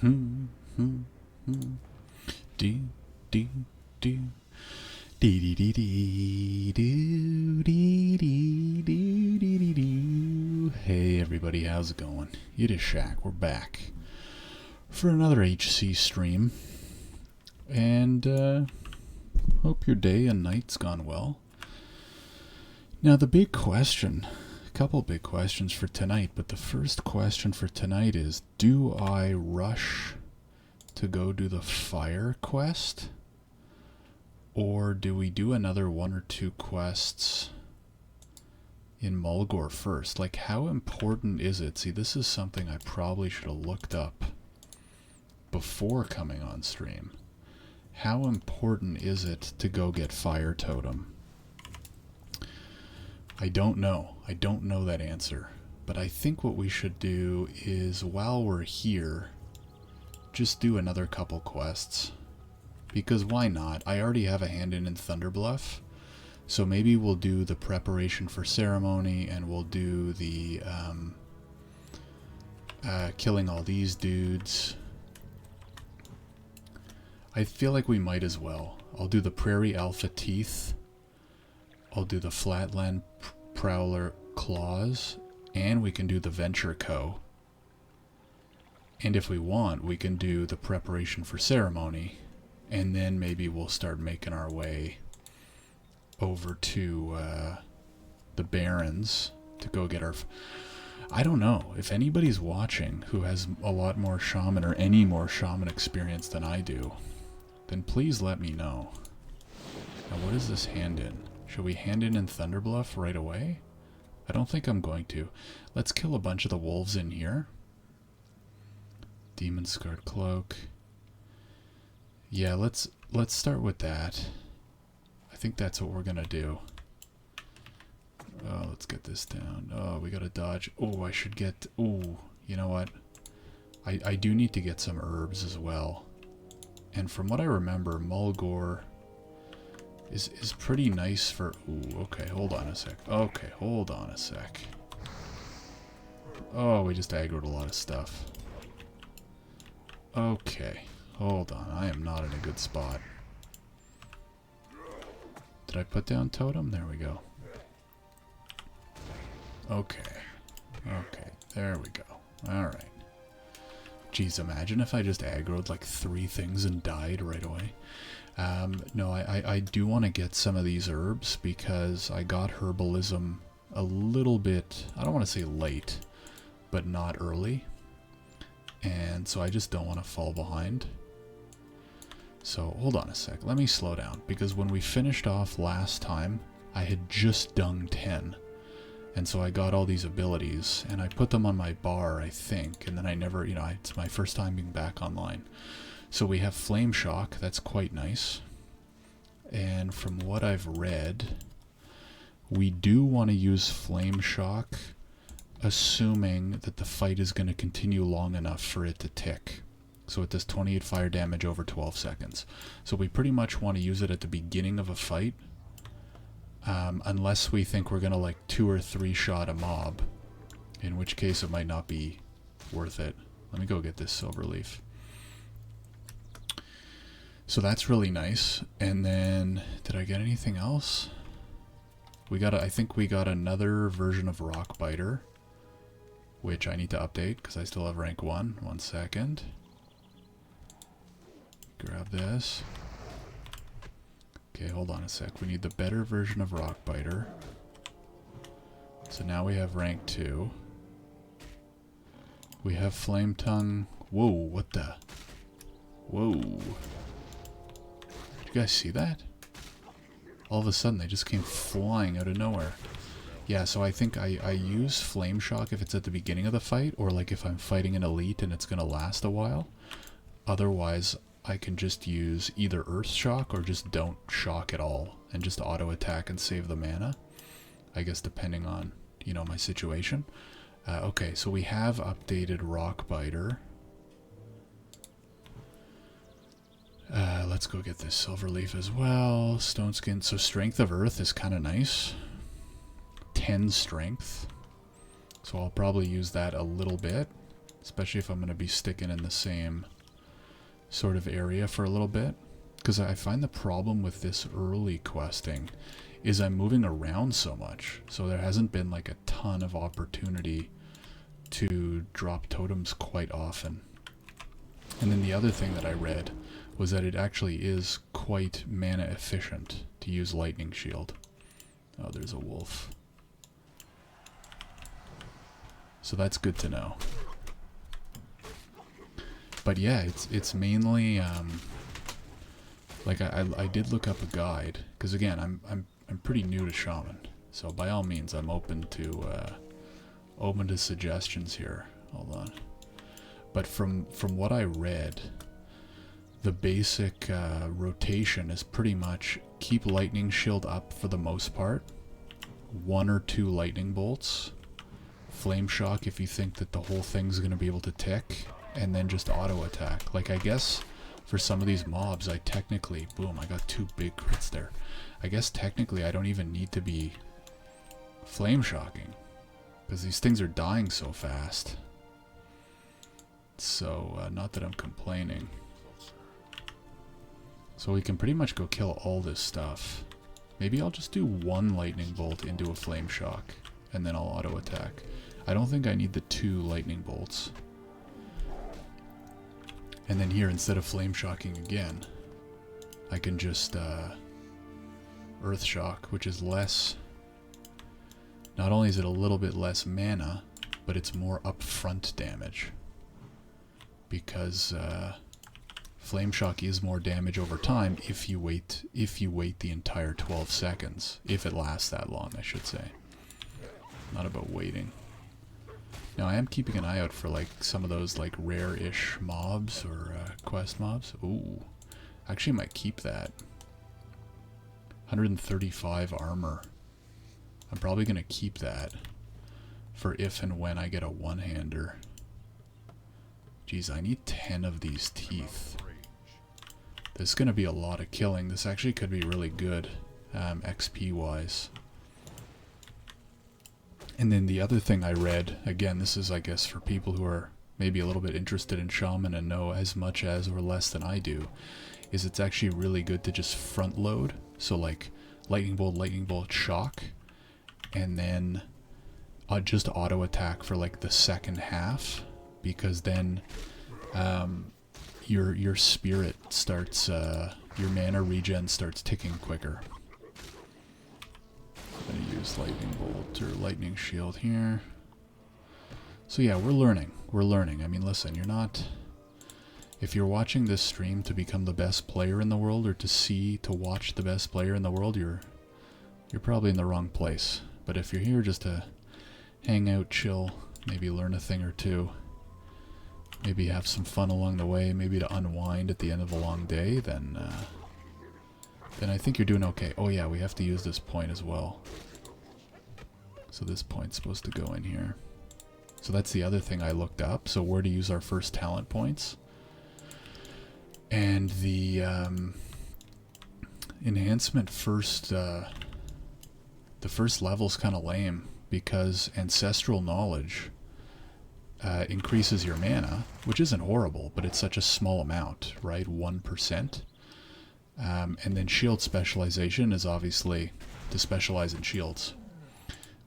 Hmm, hmm, hmm. Do, do, do. Dee dee dee dee doo dee dee doo dee dee doo. Hey everybody, how's it going? It is Shaq. We're back for another HC stream, and hope your day and night's gone well. Now the big question, a couple big questions for tonight, but the first question for tonight is: do I rush to go do the fire quest? Or do we do another one or two quests in Mulgore first? Like, how important is it? See, this is something I probably should have looked up before coming on stream. How important is it to go get Fire Totem? I don't know. I don't know that answer. But I think what we should do is, while we're here, just do another couple quests. Because why not? I already have a hand in Thunderbluff, so maybe we'll do the preparation for ceremony, and we'll do the killing all these dudes. I feel like we might as well. I'll do the Prairie Alpha Teeth, I'll do the Flatland Prowler Claws, and we can do the Venture Co. And if we want, we can do the preparation for ceremony. And then maybe we'll start making our way over to the Barrens to go get our... I don't know. If anybody's watching who has a lot more Shaman or any more Shaman experience than I do, then please let me know. Now, what is this hand in? Should we hand in Thunderbluff right away? I don't think I'm going to. Let's kill a bunch of the wolves in here. Demon Scarred Cloak. Yeah, let's start with that. I think that's what we're gonna do. Oh, let's get this down. Oh, we gotta dodge. Oh, I should get... Oh, you know what? I do need to get some herbs as well. And from what I remember, Mulgore is pretty nice for... Ooh, okay, hold on a sec. Okay, hold on a sec. Oh, we just aggroed a lot of stuff. Okay. Hold on, I am not in a good spot. Did I put down totem? There we go. Okay. Okay, there we go. Alright. Jeez, imagine if I just aggroed like 3 things and died right away. No, I do want to get some of these herbs because I got herbalism a little bit, I don't want to say late, but not early. And so I just don't want to fall behind. So, hold on a sec. Let me slow down. Because when we finished off last time, I had just done 10. And so I got all these abilities. And I put them on my bar, I think. And then I never, you know, it's my first time being back online. So we have Flame Shock. That's quite nice. And from what I've read, we do want to use Flame Shock, assuming that the fight is going to continue long enough for it to tick. So it does 28 fire damage over 12 seconds. So we pretty much want to use it at the beginning of a fight. Unless we think we're going to like 2 or 3 shot a mob. In which case it might not be worth it. Let me go get this silver leaf. So that's really nice. And then, did I get anything else? I think we got another version of Rockbiter. Which I need to update because I still have rank 1. 1 second. Grab this. Okay, hold on a sec. We need the better version of Rockbiter. So now we have rank 2. We have Flame Tongue. Whoa, what the? Whoa. Did you guys see that? All of a sudden they just came flying out of nowhere. Yeah, so I think I use Flame Shock if it's at the beginning of the fight, or like if I'm fighting an elite and it's going to last a while. Otherwise, I can just use either Earth Shock or just don't shock at all and just auto attack and save the mana. I guess depending on, you know, my situation. Okay, so we have updated Rockbiter. Let's go get this silver leaf as well. Stone Skin. So Strength of Earth is kind of nice. 10 strength. So I'll probably use that a little bit. especially if I'm going to be sticking in the same sort of area for a little bit. Because I find the problem with this early questing is I'm moving around so much. So there hasn't been like a ton of opportunity to drop totems quite often. And then the other thing that I read was that it actually is quite mana efficient to use Lightning Shield. Oh, there's a wolf. So that's good to know. But yeah, it's mainly like I did look up a guide, because again I'm pretty new to Shaman, so by all means I'm open to suggestions here. Hold on. But from what I read, the basic rotation is pretty much keep Lightning Shield up for the most part, 1 or 2 lightning bolts, Flame Shock if you think that the whole thing's going to be able to tick, and then just auto attack. Like, I guess for some of these mobs I technically, boom, I got 2 big crits there. I guess technically I don't even need to be Flame Shocking, because these things are dying so fast. So, not that I'm complaining. So we can pretty much go kill all this stuff. Maybe I'll just do 1 lightning bolt into a Flame Shock, and then I'll auto attack. I don't think I need the 2 lightning bolts. And then here, instead of Flame Shocking again, I can just Earth Shock, which is less... Not only is it a little bit less mana, but it's more upfront damage. Because Flame Shock is more damage over time if you wait the entire 12 seconds. If it lasts that long, I should say. Not about waiting. Now I am keeping an eye out for like some of those like rare-ish mobs or quest mobs. Ooh, actually might keep that. 135 armor. I'm probably gonna keep that for if and when I get a one-hander. Jeez, I need 10 of these teeth. This is gonna be a lot of killing. This actually could be really good, XP wise. And then the other thing I read, again, this is I guess for people who are maybe a little bit interested in Shaman and know as much as or less than I do, is it's actually really good to just front load. So like lightning bolt, shock, and then just auto attack for like the second half, because then your spirit starts, your mana regen starts ticking quicker. I'm gonna use lightning bolt or lightning shield here. So yeah, we're learning. We're learning. I mean, listen, you're not... If you're watching this stream to become the best player in the world, or to watch the best player in the world, you're probably in the wrong place. But if you're here just to hang out, chill, maybe learn a thing or two, maybe have some fun along the way, maybe to unwind at the end of a long day, then I think you're doing okay. Oh yeah, we have to use this point as well. So this point's supposed to go in here. So that's the other thing I looked up. So where to use our first talent points. And the enhancement first, the first level's kind of lame, because Ancestral Knowledge increases your mana, which isn't horrible, but it's such a small amount, right? 1%. And then Shield Specialization is obviously to specialize in shields,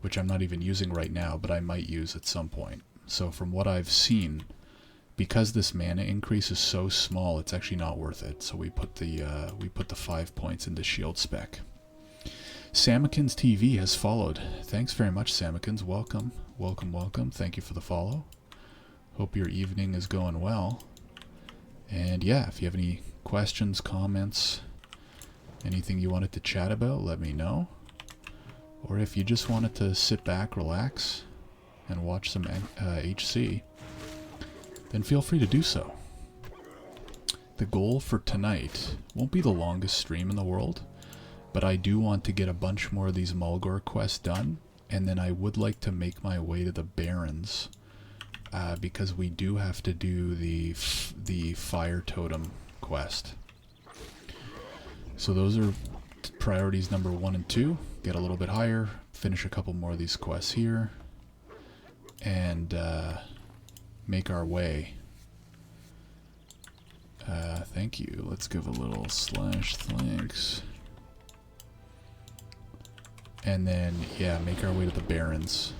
which I'm not even using right now, but I might use at some point. So from what I've seen, because this mana increase is so small, it's actually not worth it. So we put the 5 points into shield spec. Samikins TV has followed. Thanks very much, Samikins. Welcome, welcome, welcome. Thank you for the follow. Hope your evening is going well. And yeah, if you have any questions, comments, anything you wanted to chat about, let me know. Or if you just wanted to sit back, relax, and watch some HC, then feel free to do so. The goal for tonight won't be the longest stream in the world, but I do want to get a bunch more of these Mulgore quests done, and then I would like to make my way to the Barrens, because we do have to do the Fire Totem quest. So those are priorities number 1 and 2. Get a little bit higher, finish a couple more of these quests here, and make our way. Thank you. Let's give a little /thanks. And then, yeah, make our way to the Barrens.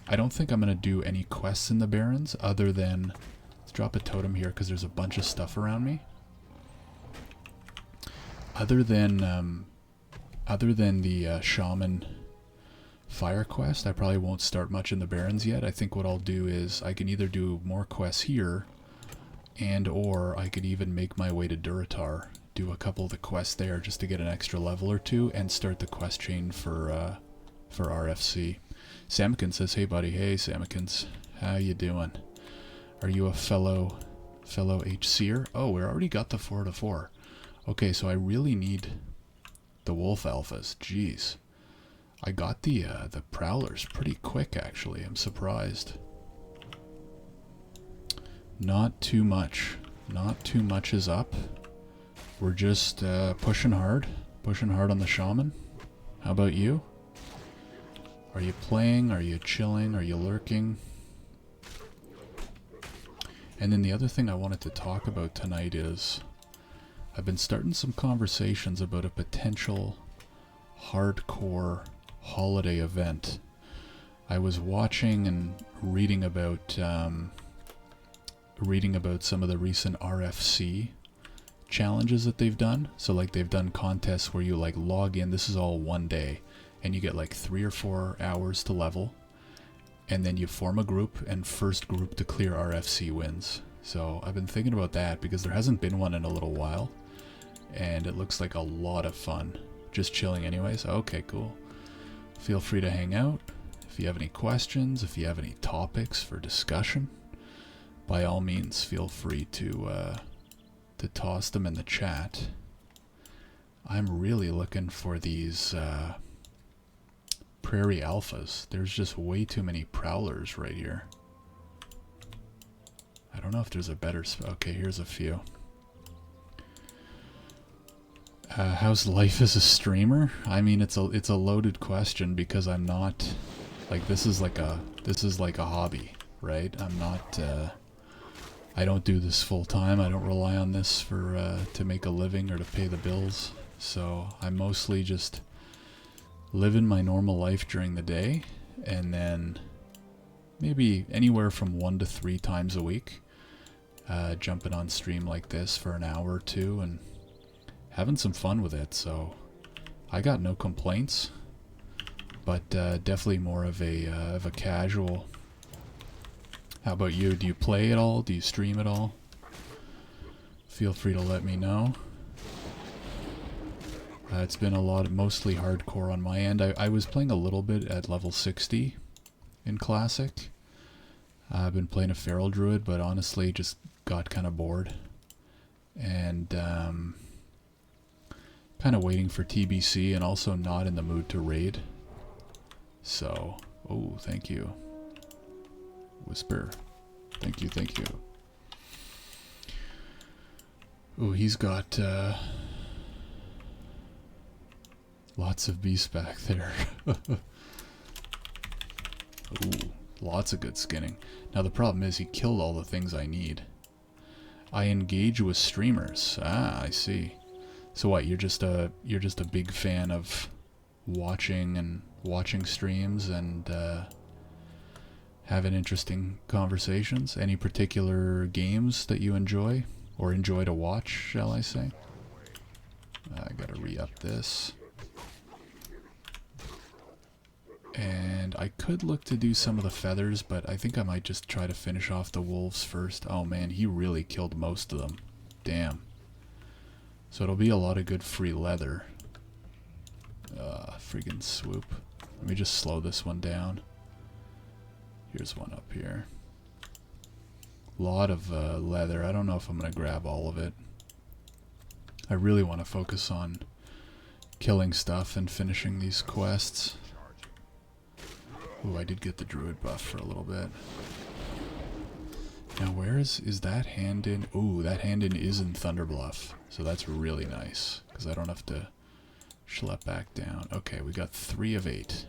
I don't think I'm going to do any quests in the Barrens other than... Let's drop a totem here because there's a bunch of stuff around me. Other than the Shaman fire quest, I probably won't start much in the Barrens yet. I think what I'll do is I can either do more quests here and or I could even make my way to Duratar, do a couple of the quests there just to get an extra level or two, and start the quest chain for RFC. Samikins says, hey buddy, hey Samikins, how you doing? Are you a fellow HCer? Oh, we already got the 4-4. Okay, so I really need the wolf alphas. Jeez. I got the prowlers pretty quick actually, I'm surprised. Not too much. Not too much is up. We're just pushing hard on the shaman. How about you? Are you playing? Are you chilling? Are you lurking? And then the other thing I wanted to talk about tonight is I've been starting some conversations about a potential hardcore holiday event. I was watching and reading about some of the recent RFC challenges that they've done. So like they've done contests where you like log in, this is all one day, and you get like 3 or 4 hours to level, and then you form a group, and first group to clear RFC wins. So I've been thinking about that because there hasn't been one in a little while, and it looks like a lot of fun. Just chilling anyways. Okay, cool. Feel free to hang out. If you have any questions, if you have any topics for discussion, by all means feel free to toss them in the chat. I'm really looking for these prairie alphas. There's just way too many prowlers right here. I don't know if there's a better okay, here's a few. How's life as a streamer? I mean, it's a loaded question because I'm not like this is like a hobby, right? I'm not I don't do this full time. I don't rely on this for to make a living or to pay the bills. So I'm mostly just living my normal life during the day, and then maybe anywhere from 1 to 3 times a week, jumping on stream like this for an hour or two and having some fun with it. So I got no complaints, but definitely more of a casual. How about you? Do you play at all? Do you stream at all? Feel free to let me know. It's been mostly hardcore on my end. I was playing a little bit at level 60 in Classic. I've been playing a Feral Druid, but honestly just got kind of bored. And kind of waiting for TBC and also not in the mood to raid. So, oh, thank you. Whisper. Thank you, thank you. Oh, he's got lots of beasts back there. Ooh, lots of good skinning. Now the problem is he killed all the things I need. I engage with streamers. Ah, I see. So what, you're just a big fan of watching streams and having interesting conversations? Any particular games that you enjoy or enjoy to watch, shall I say? I gotta re-up this. And I could look to do some of the feathers, but I think I might just try to finish off the wolves first. Oh man, he really killed most of them. Damn. So it'll be a lot of good free leather. Friggin' swoop. Let me just slow this one down. Here's one up here. Lot of leather. I don't know if I'm going to grab all of it. I really want to focus on killing stuff and finishing these quests. Ooh, I did get the druid buff for a little bit. Now where is that hand in? Ooh, that hand in is in Thunderbluff. So that's really nice, because I don't have to schlep back down. Okay, we got 3 of 8.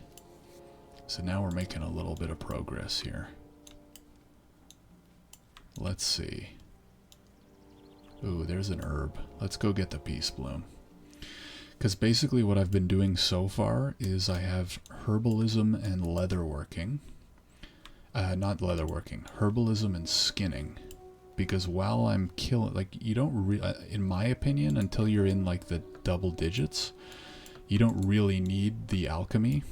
So now we're making a little bit of progress here. let's see. Ooh, there's an herb. Let's go get the peace bloom. Because basically what I've been doing so far is I have herbalism and leatherworking. Not leatherworking, herbalism and skinning. Because while I'm killing, like, you don't in my opinion, until you're in like the double digits, you don't really need the alchemy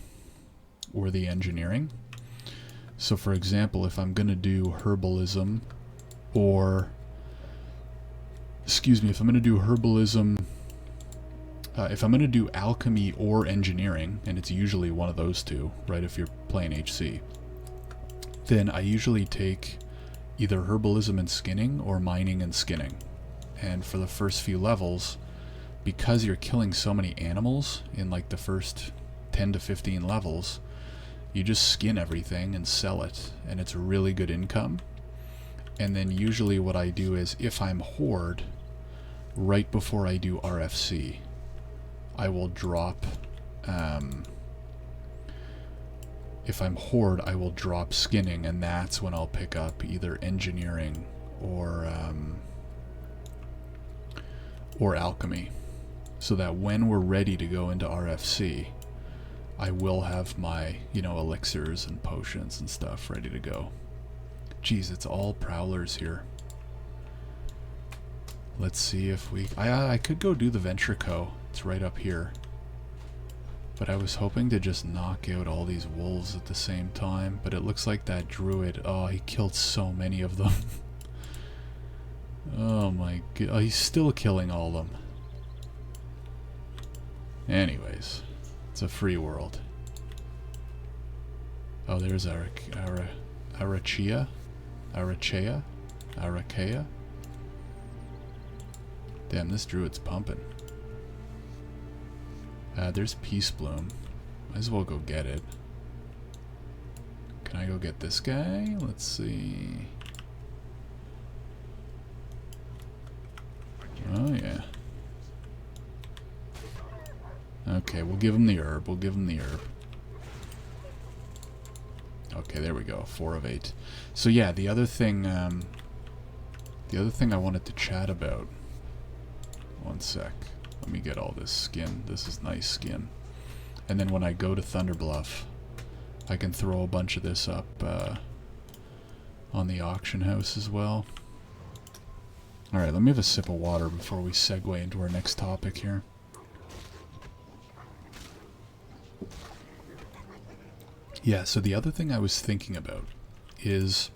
or the engineering. So for example, if I'm going to do herbalism or, excuse me, if I'm going to do herbalism, if I'm going to do alchemy or engineering, and it's usually one of those two, right, if you're playing HC, then I usually take either herbalism and skinning or mining and skinning. And for the first few levels, because you're killing so many animals in like the first 10 to 15 levels, you just skin everything and sell it, and it's really good income. And then usually what I do is, if I'm Horde, right before I do RFC, I will drop, if I'm Horde, I will drop skinning, and that's when I'll pick up either engineering or alchemy. So that when we're ready to go into RFC, I will have my, you know, elixirs and potions and stuff ready to go. Geez, it's all prowlers here. Let's see if we... I could go do the Venture Co. It's right up here. But I was hoping to just knock out all these wolves at the same time. But it looks like that druid... Oh, he killed so many of them. Oh my god. Oh, he's still killing all of them. Anyways. It's a free world. Oh, there's Arachea? Arachea? Damn, this druid's pumping. There's Peace Bloom. Might as well go get it. Can I go get this guy? Let's see. Oh, yeah. Okay, we'll give him the herb. We'll give him the herb. Okay, there we go. 4 of 8. So yeah, the other thing I wanted to chat about. One sec. Let me get all this skin. This is nice skin. And then when I go to Thunderbluff, I can throw a bunch of this up on the auction house as well. Alright, let me have a sip of water before we segue into our next topic here. Yeah, so the other thing I was thinking about is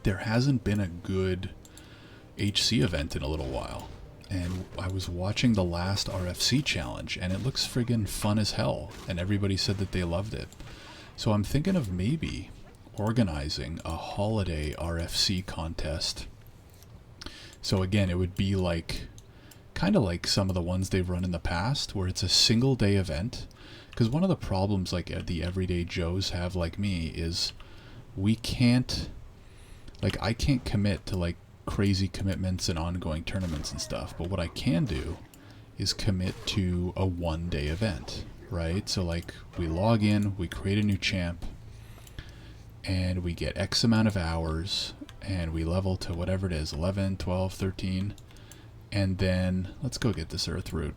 there hasn't been a good HC event in a little while. And I was watching the last RFC challenge, and it looks friggin' fun as hell, and everybody said that they loved it. So I'm thinking of maybe organizing a holiday RFC contest. So again, it would be like, kind of like some of the ones they've run in the past, where it's a single day event. Because one of the problems like the everyday Joes have like me is we can't, like I can't commit to like crazy commitments and ongoing tournaments and stuff, but what I can do is commit to a one-day event, right? So like we log in, we create a new champ, and we get X amount of hours, and we level to whatever it is, 11, 12, 13, and then let's go get this earth root.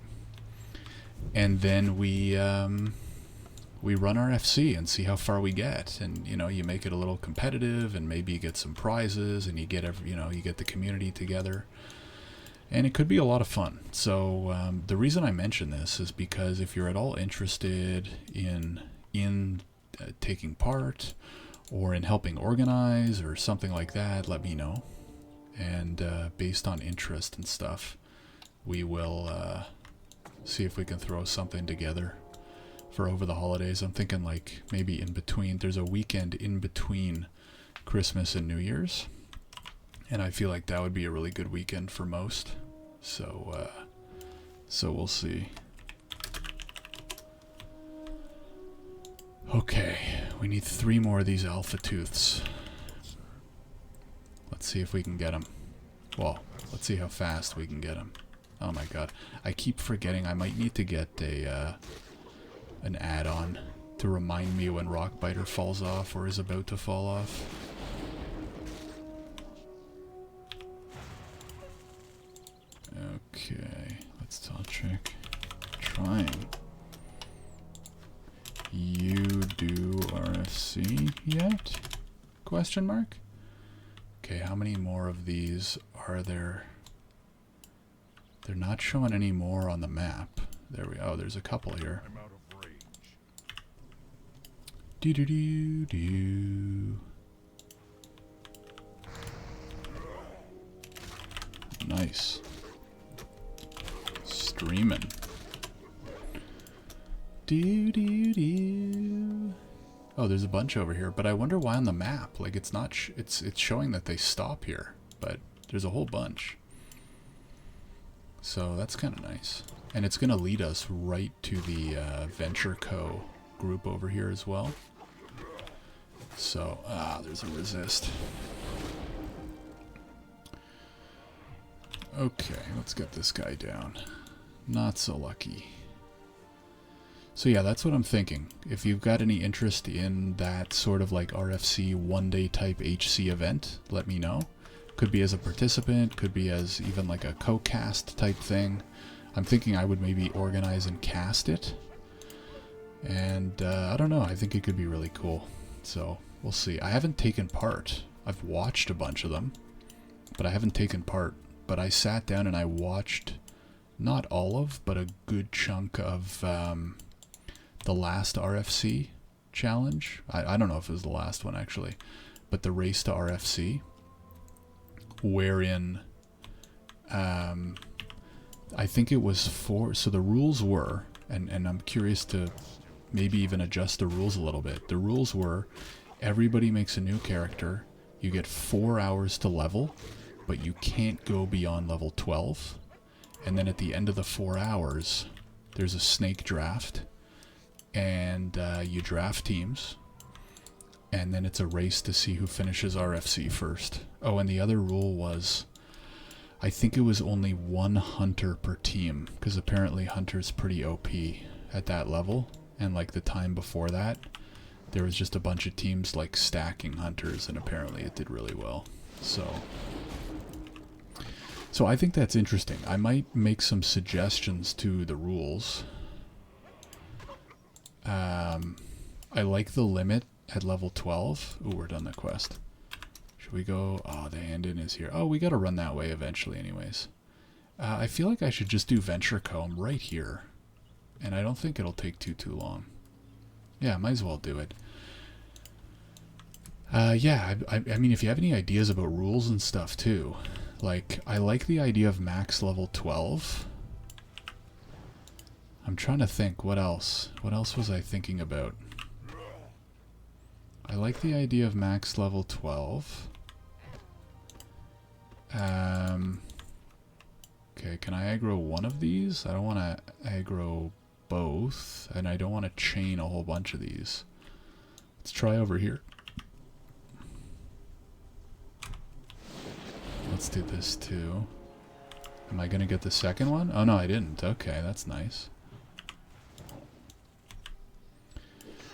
And then we run our FC and see how far we get, and you know, you make it a little competitive, and maybe you get some prizes, and you get you get the community together, and it could be a lot of fun. So the reason I mention this is because if you're at all interested in taking part or in helping organize or something like that, let me know, and based on interest and stuff, we will see if we can throw something together for over the holidays. I'm thinking like maybe in between, there's a weekend in between Christmas and New Year's, and I feel like that would be a really good weekend for most. So we'll see. Okay, we need 3 more of these alpha tooths. Let's see if we can get them. Well, let's see how fast we can get them. Oh my god, I keep forgetting I might need to get an add-on to remind me when Rockbiter falls off or is about to fall off. Let's talk check. Trying. You do RFC yet? Question mark? Okay, how many more of these are there? They're not showing any more on the map. There we go. Oh, there's a couple here. I'm out of range. Do do do do. Nice. Streaming. Do do do. Oh, there's a bunch over here, but I wonder why on the map. Like it's not. It's showing that they stop here, but there's a whole bunch. So that's kind of nice, and it's gonna lead us right to the Venture Co. group over here as well. So there's a resist. Okay, let's get this guy down. Not so lucky. So yeah, that's what I'm thinking. If you've got any interest in that sort of like RFC one-day type HC event, let me know. Could be as a participant, could be as even like a co-cast type thing. I'm thinking I would maybe organize and cast it. And I don't know, I think it could be really cool. So we'll see. I haven't taken part. I've watched a bunch of them, but I haven't taken part. But I sat down and I watched not all of, but a good chunk of the last RFC challenge. I don't know if it was the last one actually, but the race to RFC, wherein I think it was so the rules were, and I'm curious to maybe even adjust the rules a little bit. The rules were everybody makes a new character, you get 4 hours to level, but you can't go beyond level 12. And then at the end of the 4 hours, there's a snake draft, and you draft teams, and then it's a race to see who finishes RFC first. Oh, and the other rule was, I think it was only one hunter per team, because apparently hunter's pretty OP at that level, and like the time before that, there was just a bunch of teams like stacking hunters, and apparently it did really well. So I think that's interesting. I might make some suggestions to the rules. I like the limit at level 12. Ooh, we're done the quest. Should we go? Oh, the hand-in is here. Oh, we gotta run that way eventually anyways. I feel like I should just do Venture Co. I'm right here. And I don't think it'll take too long. Yeah, might as well do it. Yeah, I mean, if you have any ideas about rules and stuff too, like, I like the idea of max level 12. I'm trying to think, what else? What else was I thinking about? I like the idea of max level 12. Okay, can I aggro one of these? I don't want to aggro both, and I don't want to chain a whole bunch of these. Let's try over here. Let's do this too. Am I gonna get the second one? Oh no, I didn't. Okay, that's nice.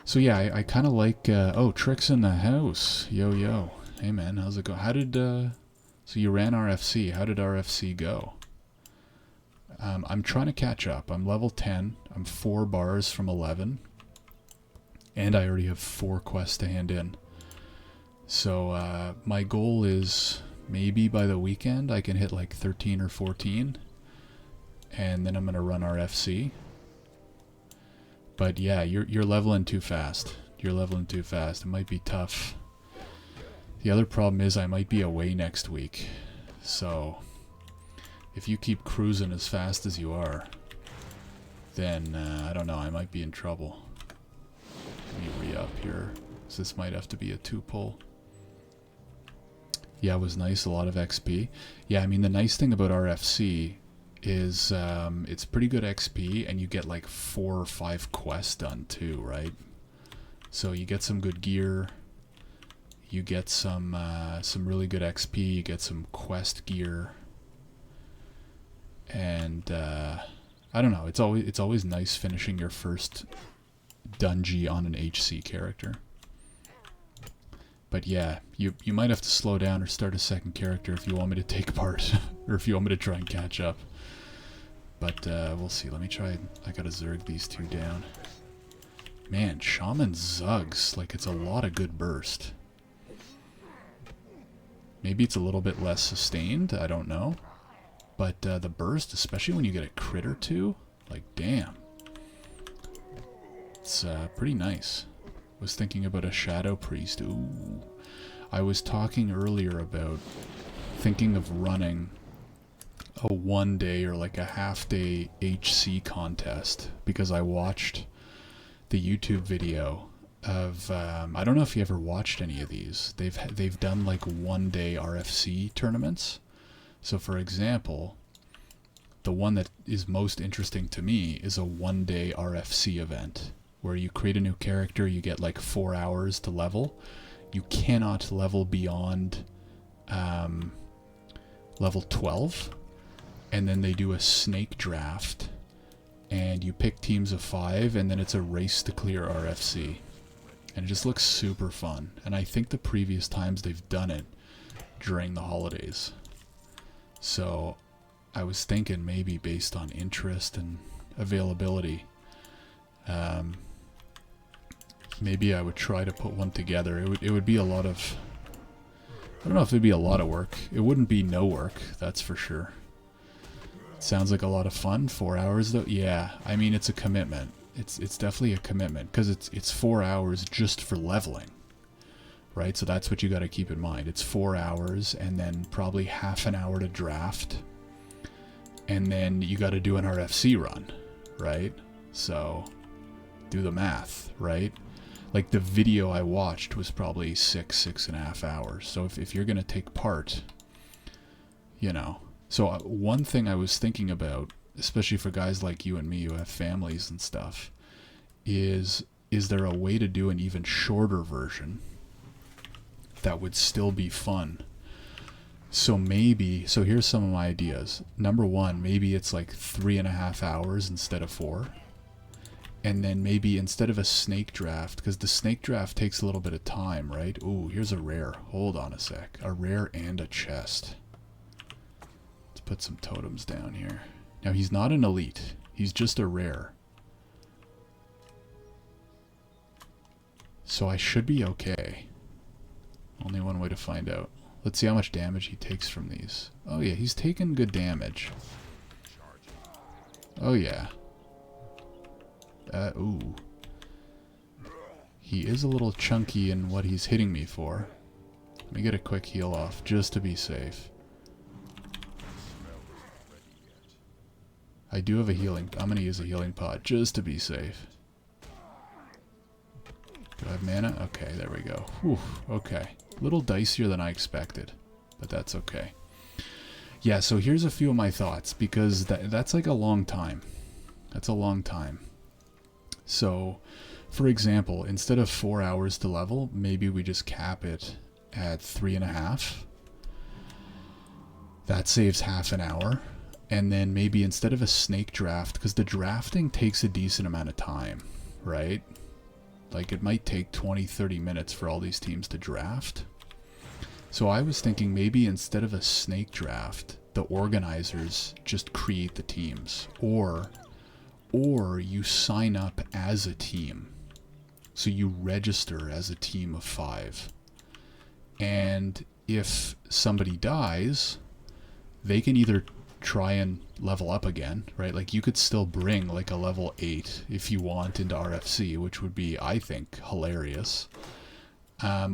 So yeah, I kind of like... oh, Trick's in the house. Yo, yo. Hey man, how's it going? How did... so you ran RFC. How did RFC go? I'm trying to catch up. I'm level 10. I'm 4 bars from 11. And I already have 4 quests to hand in. So my goal is... maybe by the weekend I can hit like 13 or 14, and then I'm gonna run RFC. But yeah, you're leveling too fast. You're leveling too fast. It might be tough. The other problem is I might be away next week, so if you keep cruising as fast as you are, then I don't know, I might be in trouble. Let me re-up here, so this might have to be a 2-pull. Yeah, it was nice, a lot of XP. Yeah, I mean, the nice thing about RFC is it's pretty good XP, and you get like 4 or 5 quests done too, right? So you get some good gear, you get some really good XP, you get some quest gear, and I don't know, it's always nice finishing your first dungeon on an HC character. But yeah, you might have to slow down or start a second character if you want me to take part, or if you want me to try and catch up. But we'll see. Let me try. I gotta zerg these two down. Man, Shaman zugs. Like, it's a lot of good burst. Maybe it's a little bit less sustained. I don't know. But the burst, especially when you get a crit or two, like, damn. It's pretty nice. Was thinking about a Shadow Priest. Ooh. I was talking earlier about thinking of running a 1 day or like a half day HC contest, because I watched the YouTube video of I don't know if you ever watched any of these. They've done like 1 day RFC tournaments. So for example, the one that is most interesting to me is a 1 day RFC event where you create a new character, you get like 4 hours to level. You cannot level beyond level 12. And then they do a snake draft, and you pick teams of 5, and then it's a race to clear RFC. And it just looks super fun. And I think the previous times they've done it during the holidays. So I was thinking maybe based on interest and availability, maybe I would try to put one together. It would be a lot of... I don't know if it'd be a lot of work. It wouldn't be no work, that's for sure. Sounds like a lot of fun. 4 hours though? Yeah, I mean, it's a commitment. It's definitely a commitment, because it's 4 hours just for leveling, right? So that's what you got to keep in mind. It's 4 hours, and then probably half an hour to draft, and then you got to do an RFC run, right? So do the math, right? Like the video I watched was probably 6.5 hours. So if you're gonna take part, you know. So one thing I was thinking about, especially for guys like you and me who have families and stuff, is there a way to do an even shorter version that would still be fun? So maybe, so here's some of my ideas. Number one, maybe it's like 3.5 hours instead of 4. And then maybe instead of a snake draft, because the snake draft takes a little bit of time, right? Ooh, here's a rare. Hold on a sec. A rare and a chest. Let's put some totems down here. Now, he's not an elite. He's just a rare. So I should be okay. Only one way to find out. Let's see how much damage he takes from these. Oh yeah, he's taking good damage. Oh yeah. Ooh. He is a little chunky in what he's hitting me for. Let me get a quick heal off, just to be safe. I do have a healing... I'm going to use a healing pod, just to be safe. Do I have mana? Okay, there we go. Whew, okay. A little dicier than I expected, but that's okay. Yeah, so here's a few of my thoughts, because that's like a long time. That's a long time. So, for example, instead of 4 hours to level, maybe we just cap it at 3.5. That saves half an hour. And then maybe instead of a snake draft, because the drafting takes a decent amount of time, right? Like it might take 20-30 minutes for all these teams to draft. So I was thinking maybe instead of a snake draft, the organizers just create the teams. Or you sign up as a team. So you register as a team of 5. And if somebody dies, they can either try and level up again, right? Like you could still bring like a level 8 if you want into RFC, which would be, I think, hilarious.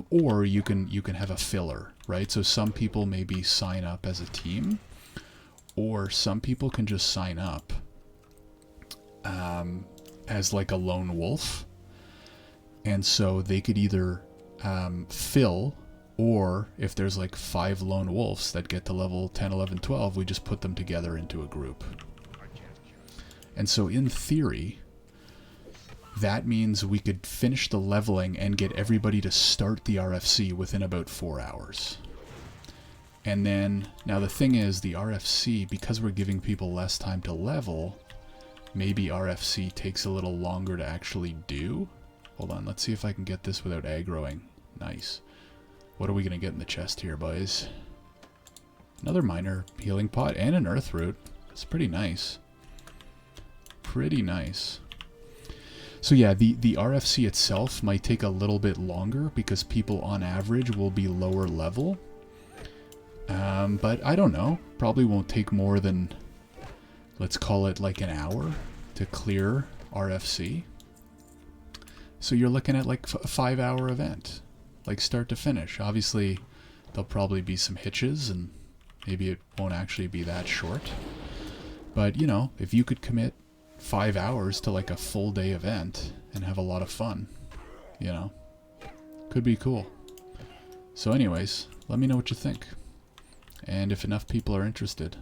Or you can have a filler, right? So some people maybe sign up as a team, or some people can just sign up as like a lone wolf, and so they could either fill, or if there's like 5 lone wolves that get to level 10, 11, 12, we just put them together into a group. And so in theory, that means we could finish the leveling and get everybody to start the RFC within about 4 hours. And then, now the thing is, the RFC, because we're giving people less time to level, maybe RFC takes a little longer to actually do. Hold on, let's see if I can get this without aggroing. Nice. What are we going to get in the chest here, boys? Another minor healing pot and an earth root. That's pretty nice. pretty nice. So yeah, the RFC itself might take a little bit longer because people on average will be lower level. But I don't know. Probably won't take more than, let's call it like an hour to clear RFC. So you're looking at like a 5-hour event, like start to finish. Obviously, there'll probably be some hitches and maybe it won't actually be that short. But, you know, if you could commit 5 hours to like a full day event and have a lot of fun, you know, could be cool. So anyways, let me know what you think. And if enough people are interested,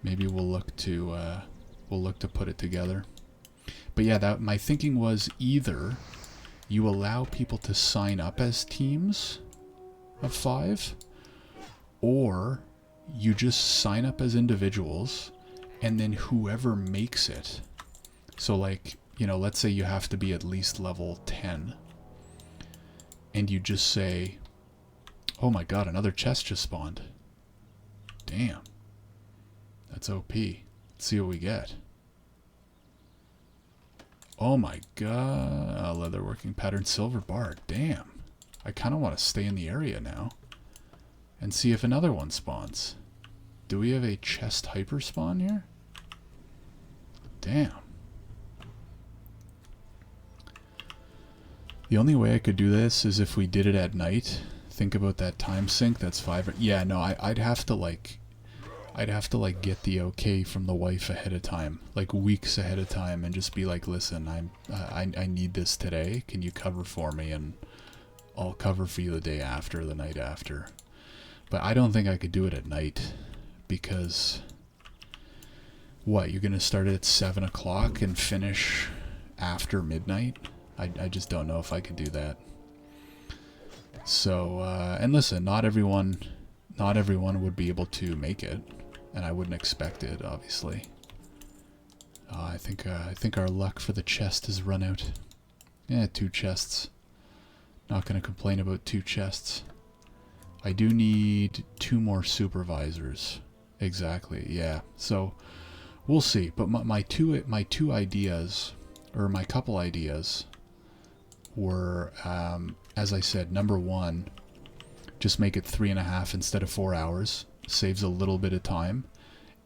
maybe we'll look to put it together. But yeah, that my thinking was either you allow people to sign up as teams of 5, or you just sign up as individuals, and then whoever makes it. So like, you know, let's say you have to be at least level 10, and you just say, oh my god, another chest just spawned. Damn. That's OP. Let's see what we get. Oh my god. Leatherworking pattern, silver bar. Damn. I kind of want to stay in the area now and see if another one spawns. Do we have a chest hyper spawn here? Damn. The only way I could do this is if we did it at night. Think about that time sink. That's 5. Yeah, no, I'd have to like get the okay from the wife ahead of time, like weeks ahead of time, and just be like, listen, I need this today. Can you cover for me? And I'll cover for you the day after, the night after. But I don't think I could do it at night because what, you're gonna start at 7 o'clock and finish after midnight? I just don't know if I could do that. So and listen, not everyone would be able to make it, and I wouldn't expect it, obviously. I think our luck for the chest has run out. Yeah, 2 chests. Not gonna complain about 2 chests. I do need 2 more supervisors. Exactly, yeah. So we'll see. But my two ideas, or my couple ideas, were, as I said, number 1, just make it 3.5 instead of 4 hours. Saves a little bit of time,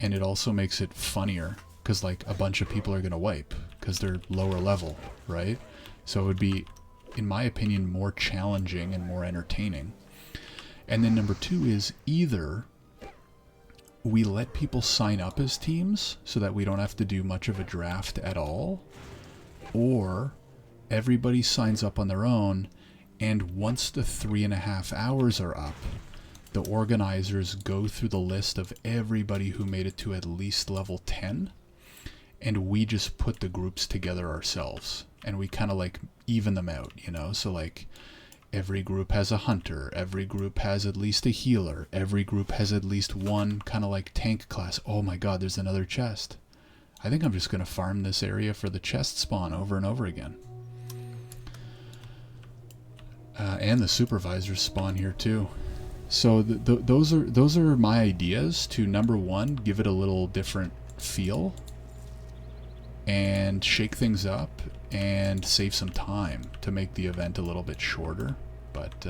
and it also makes it funnier because like a bunch of people are gonna wipe because they're lower level, right? So it would be, in my opinion, more challenging and more entertaining. And then number 2 is either we let people sign up as teams so that we don't have to do much of a draft at all, or everybody signs up on their own, and once the 3.5 hours are up, the organizers go through the list of everybody who made it to at least level 10, and we just put the groups together ourselves, and we kind of like even them out, you know? So like every group has a hunter, every group has at least a healer, every group has at least one kind of like tank class. Oh my god, there's another chest. I think I'm just going to farm this area for the chest spawn over and over again. And the supervisors spawn here too. So those are my ideas to, number 1, give it a little different feel and shake things up and save some time to make the event a little bit shorter. But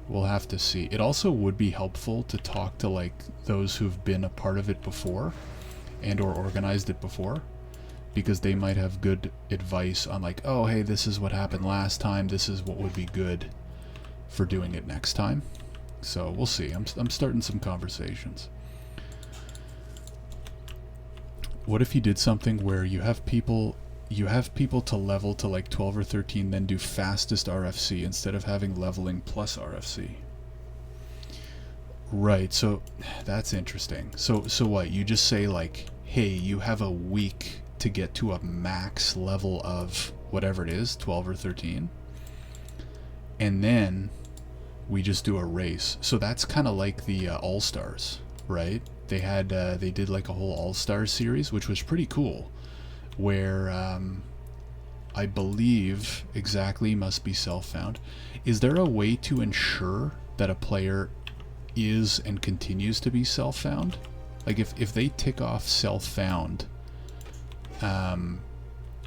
we'll have to see. It also would be helpful to talk to like those who've been a part of it before and or organized it before, because they might have good advice on like, oh hey, this is what happened last time, this is what would be good for doing it next time. So we'll see. I'm starting some conversations. What if you did something where you have people to level to like 12 or 13, then do fastest RFC instead of having leveling plus RFC? Right, so that's interesting. So what, you just say like, hey, you have a week to get to a max level of whatever it is, 12 or 13, and then we just do a race. So that's kind of like the All-Stars, right? They had they did like a whole All-Stars series, which was pretty cool, where I believe exactly must be self-found. Is there a way to ensure that a player is and continues to be self-found? Like if they tick off self-found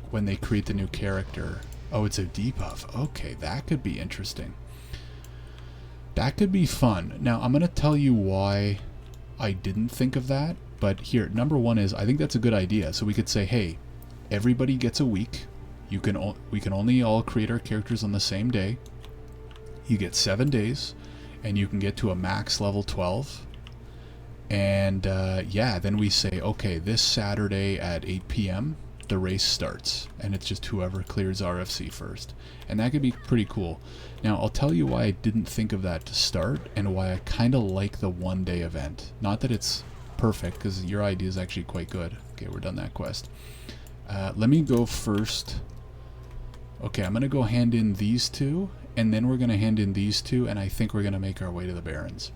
when they create the new character. Oh, it's a debuff. Okay, that could be interesting. That could be fun. Now, I'm going to tell you why I didn't think of that. But here, number one is, I think that's a good idea. So we could say, hey, everybody gets a week. We can only all create our characters on the same day. You get 7 days, and you can get to a max level 12. And yeah, then we say, okay, this Saturday at 8 p.m., the race starts, and it's just whoever clears RFC first. And that could be pretty cool. Now, I'll tell you why I didn't think of that to start, and why I kind of like the one-day event. Not that it's perfect, because your idea is actually quite good. Okay, we're done that quest. Let me go first. Okay, I'm going to go hand in these two, and then we're going to hand in these two, and I think we're going to make our way to the Barrens.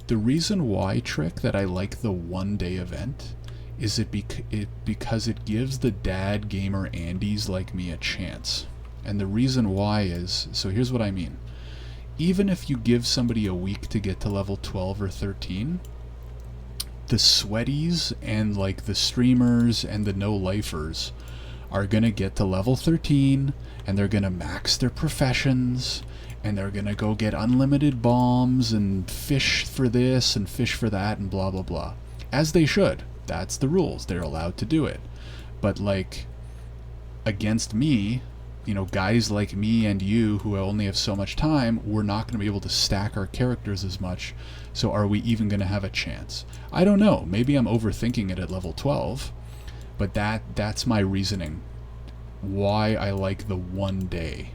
The reason why, Trick, that I like the one-day event is because it gives the dad gamer Andes like me a chance. And the reason why is, so here's what I mean. Even if you give somebody a week to get to level 12 or 13, the sweaties and like the streamers and the no-lifers are gonna get to level 13, and they're gonna max their professions, and they're gonna go get unlimited bombs and fish for this and fish for that and blah blah blah. As they should. That's the rules. They're allowed to do it. But like, against me, you know, guys like me and you who only have so much time, we're not going to be able to stack our characters as much. So are we even going to have a chance? I don't know. Maybe I'm overthinking it at level 12, but that's my reasoning. Why I like the one day.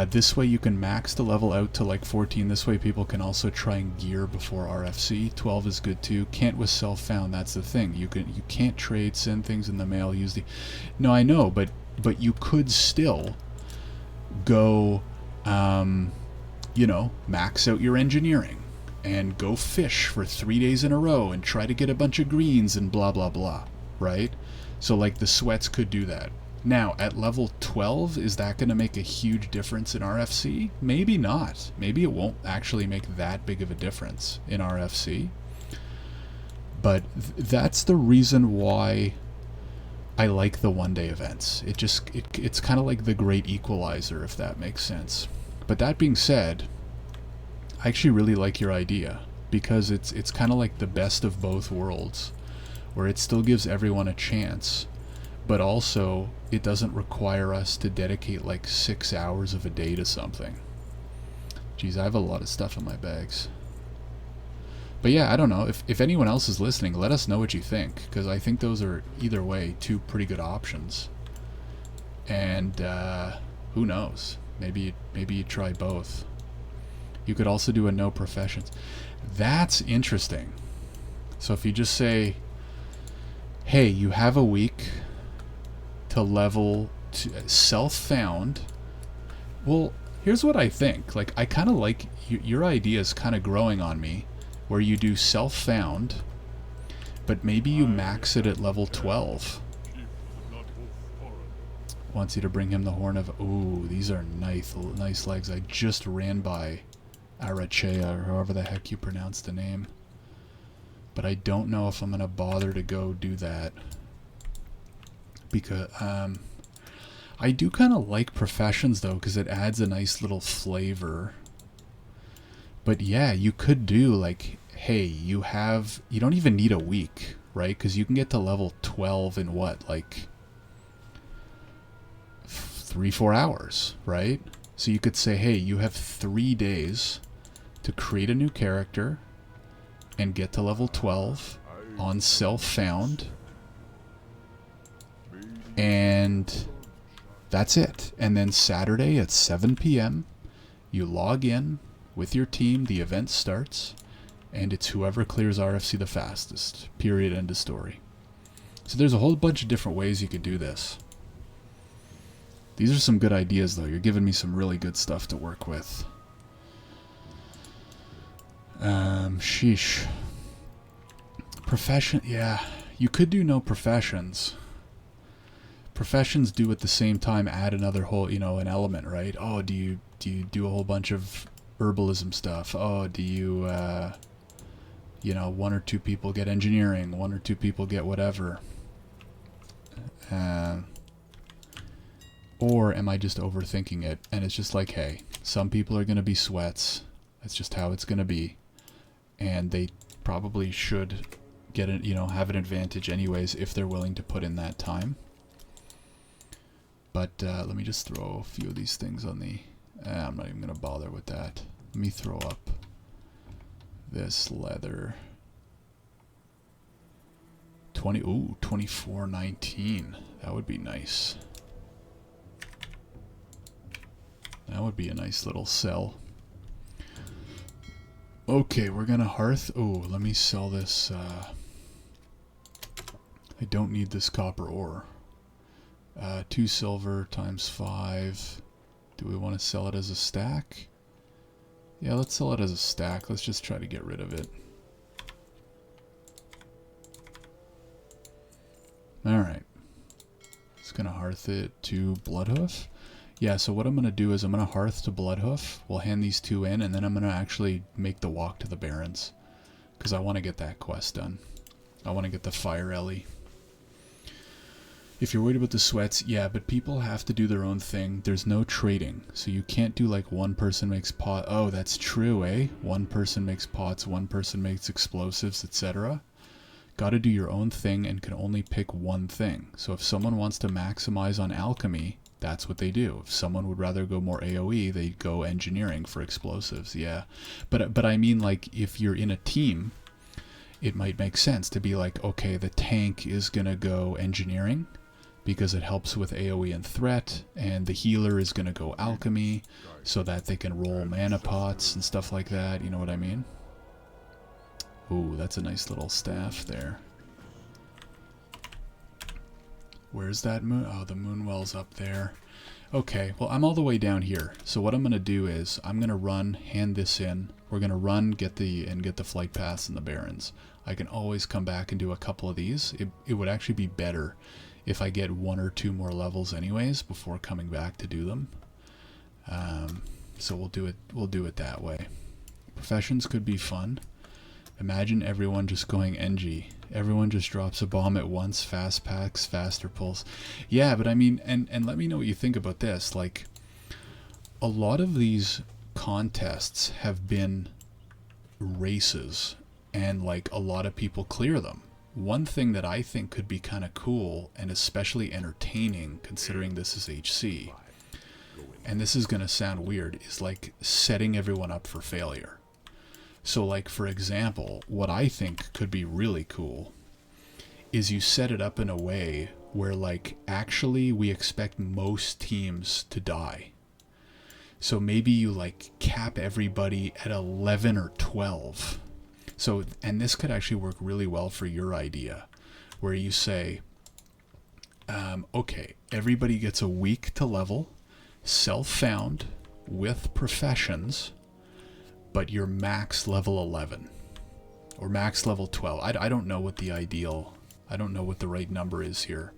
This way you can max the level out to like 14. This way people can also try and gear before RFC. 12 is good too. Can't with self-found. That's the thing. You can't trade, send things in the mail, use the... No, I know, but you could still go, you know, max out your engineering and go fish for 3 days in a row and try to get a bunch of greens and blah blah blah, right? So like the sweats could do that. Now, at level 12, is that going to make a huge difference in RFC? Maybe not. Maybe it won't actually make that big of a difference in RFC. But that's the reason why I like the one-day events. It's kind of like the great equalizer, if that makes sense. But that being said, I actually really like your idea, because it's kind of like the best of both worlds, where it still gives everyone a chance, but also it doesn't require us to dedicate like 6 hours of a day to something. Geez, I have a lot of stuff in my bags. But yeah, I don't know. If anyone else is listening, let us know what you think, because I think those are, either way, two pretty good options. And who knows? Maybe you try both. You could also do a no professions. That's interesting. So if you just say, hey, you have a week to level self-found. Well, here's what I think. Like, I kind of like your idea is kind of growing on me, where you do self-found, but maybe you max it at level 12. Wants you to bring him the horn of... Ooh, these are nice legs. I just ran by Arachea, or however the heck you pronounce the name. But I don't know if I'm going to bother to go do that. Because I do kind of like professions though, because it adds a nice little flavor. But yeah, you could do like, hey, you don't even need a week, right? Because you can get to level 12 in what, like 3-4 hours, right? So you could say, hey, you have 3 days to create a new character and get to level 12 on self-found. And that's it. And then Saturday at 7 p.m. you log in with your team, the event starts, and it's whoever clears RFC the fastest. Period. End of story. So there's a whole bunch of different ways you could do this. These are some good ideas though. You're giving me some really good stuff to work with. Sheesh. Profession, yeah. You could do no professions. Professions do at the same time add another whole, you know, an element, right? Oh, do you do a whole bunch of herbalism stuff? Oh, do you You know, 1 or 2 people get engineering, 1 or 2 people get whatever. Or am I just overthinking it? And it's just like, hey, some people are going to be sweats. That's just how it's going to be. And they probably should get it, you know, have an advantage anyways if they're willing to put in that time. But let me just throw a few of these things on the... I'm not even going to bother with that. Let me throw up this leather. 24.19. That would be nice. That would be a nice little sell. Okay, we're gonna hearth. Oh, let me sell this. I don't need this copper ore. 2 silver times 5. Do we want to sell it as a stack? Yeah, let's sell it as a stack. Let's just try to get rid of it. Alright. Just gonna hearth it to Bloodhoof. Yeah, so what I'm gonna do is I'm gonna hearth to Bloodhoof. We'll hand these 2 in, and then I'm gonna actually make the walk to the Barrens. Because I want to get that quest done. I want to get the Fire Ellie. If you're worried about the sweats, yeah, but people have to do their own thing. There's no trading. So you can't do like one person makes pot. Oh, that's true, eh? One person makes pots, one person makes explosives, etc. Gotta do your own thing and can only pick one thing. So if someone wants to maximize on alchemy, that's what they do. If someone would rather go more AoE, they go engineering for explosives, yeah. But I mean, like, if you're in a team, it might make sense to be like, okay, the tank is gonna go engineering, because it helps with AoE and threat, and the healer is going to go alchemy so that they can roll mana pots and stuff like that, you know what I mean? Ooh, that's a nice little staff there. Where's that moon? Oh, the moonwell's up there. Okay, well, I'm all the way down here. So what I'm going to do is I'm going to run, hand this in. We're going to run, get the flight paths and the Barrens. I can always come back and do a couple of these. It would actually be better if I get 1 or 2 more levels anyways before coming back to do them. So we'll do it that way. Professions could be fun. Imagine everyone just going NG. Everyone just drops a bomb at once, fast packs, faster pulse. Yeah, but I mean, and let me know what you think about this. Like, a lot of these contests have been races, and like a lot of people clear them. One thing that I think could be kind of cool and especially entertaining, considering this is HC, and this is going to sound weird, is like setting everyone up for failure. So like, for example, what I think could be really cool is you set it up in a way where like actually we expect most teams to die. So maybe you like cap everybody at 11 or 12. So, and this could actually work really well for your idea, where you say, okay, everybody gets a week to level, self-found, with professions, but you're max level 11, or max level 12. I don't know what the ideal, I don't know what the right number is here.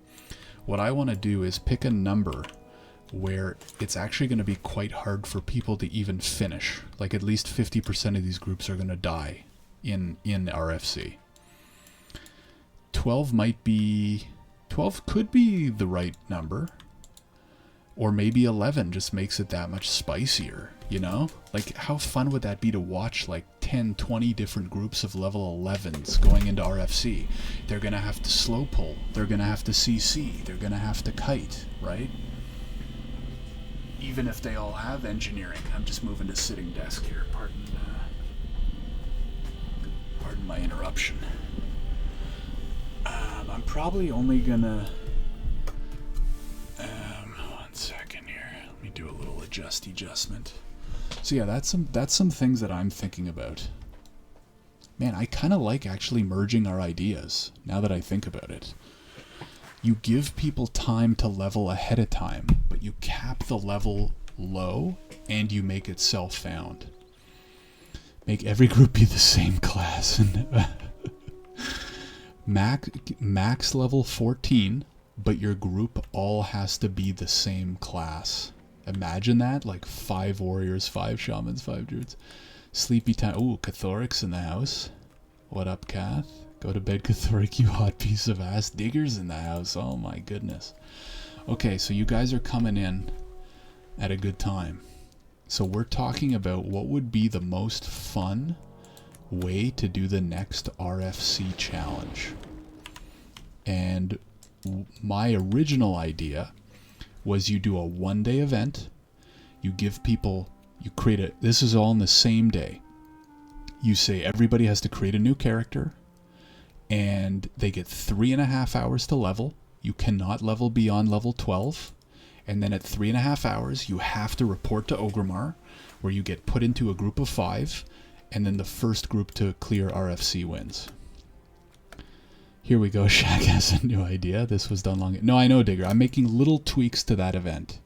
What I want to do is pick a number where it's actually going to be quite hard for people to even finish. Like at least 50% of these groups are going to die in RFC. 12 could be the right number, or maybe 11 just makes it that much spicier, you know? Like, how fun would that be to watch like 10, 20 different groups of level 11s going into RFC? They're gonna have to slow pull, they're gonna have to CC, they're gonna have to kite, right? Even if they all have engineering. I'm just moving to sitting desk here, pardon my interruption. I'm probably only gonna... one second here. Let me do a little adjustment. So yeah, that's some things that I'm thinking about. Man, I kind of like actually merging our ideas, now that I think about it. You give people time to level ahead of time, but you cap the level low, and you make it self-found. Make every group be the same class. Max level 14, but your group all has to be the same class. Imagine that, like 5 warriors, 5 shamans, 5 druids. Sleepy time. Ooh, Cathoric's in the house. What up, Kath? Go to bed, Cathoric, you hot piece of ass. Diggers in the house. Oh my goodness. Okay, so you guys are coming in at a good time. So we're talking about what would be the most fun way to do the next RFC challenge. And my original idea was you do a one-day event. You give people, you create a, this is all in the same day. You say everybody has to create a new character, and they get 3.5 hours to level. You cannot level beyond level 12. And then at 3.5 hours, you have to report to Ogremar, where you get put into a group of 5, and then the first group to clear RFC wins. Here we go, Shaq has a new idea. This was done long ago. No, I know, Digger. I'm making little tweaks to that event.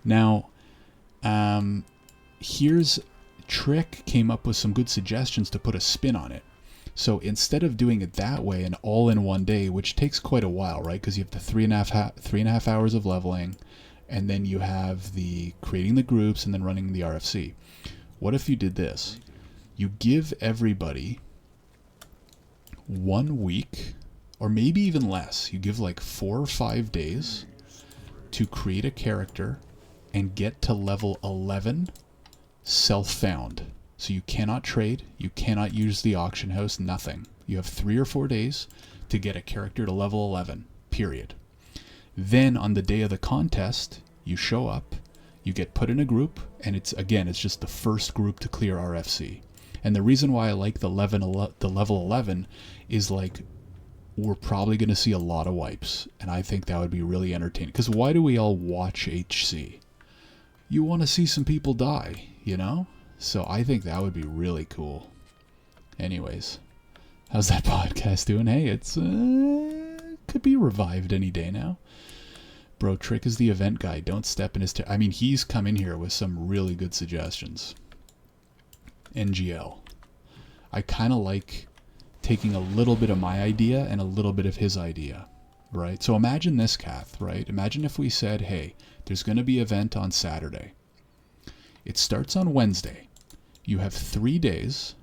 Now, here's... Trick came up with some good suggestions to put a spin on it. So instead of doing it that way and all in one day, which takes quite a while, right? Because you have the 3.5 hours of leveling, and then you have the creating the groups and then running the RFC. What if you did this? You give everybody 1 week, or maybe even less. You give like 4 or 5 days to create a character and get to level 11 self-found. So you cannot trade, you cannot use the auction house, nothing. You have 3 or 4 days to get a character to level 11, period. Then on the day of the contest, you show up, you get put in a group, and it's just the first group to clear RFC. And the reason why I like the level 11 is like, we're probably going to see a lot of wipes, and I think that would be really entertaining. Because why do we all watch HC? You want to see some people die, you know? So I think that would be really cool. Anyways, how's that podcast doing? Hey, it's could be revived any day now. Bro, Trick is the event guy. Don't step in his... I mean, he's come in here with some really good suggestions. NGL. I kind of like taking a little bit of my idea and a little bit of his idea, right? So imagine this, Kath, right? Imagine if we said, hey, there's going to be an event on Saturday. It starts on Wednesday. You have 3 days,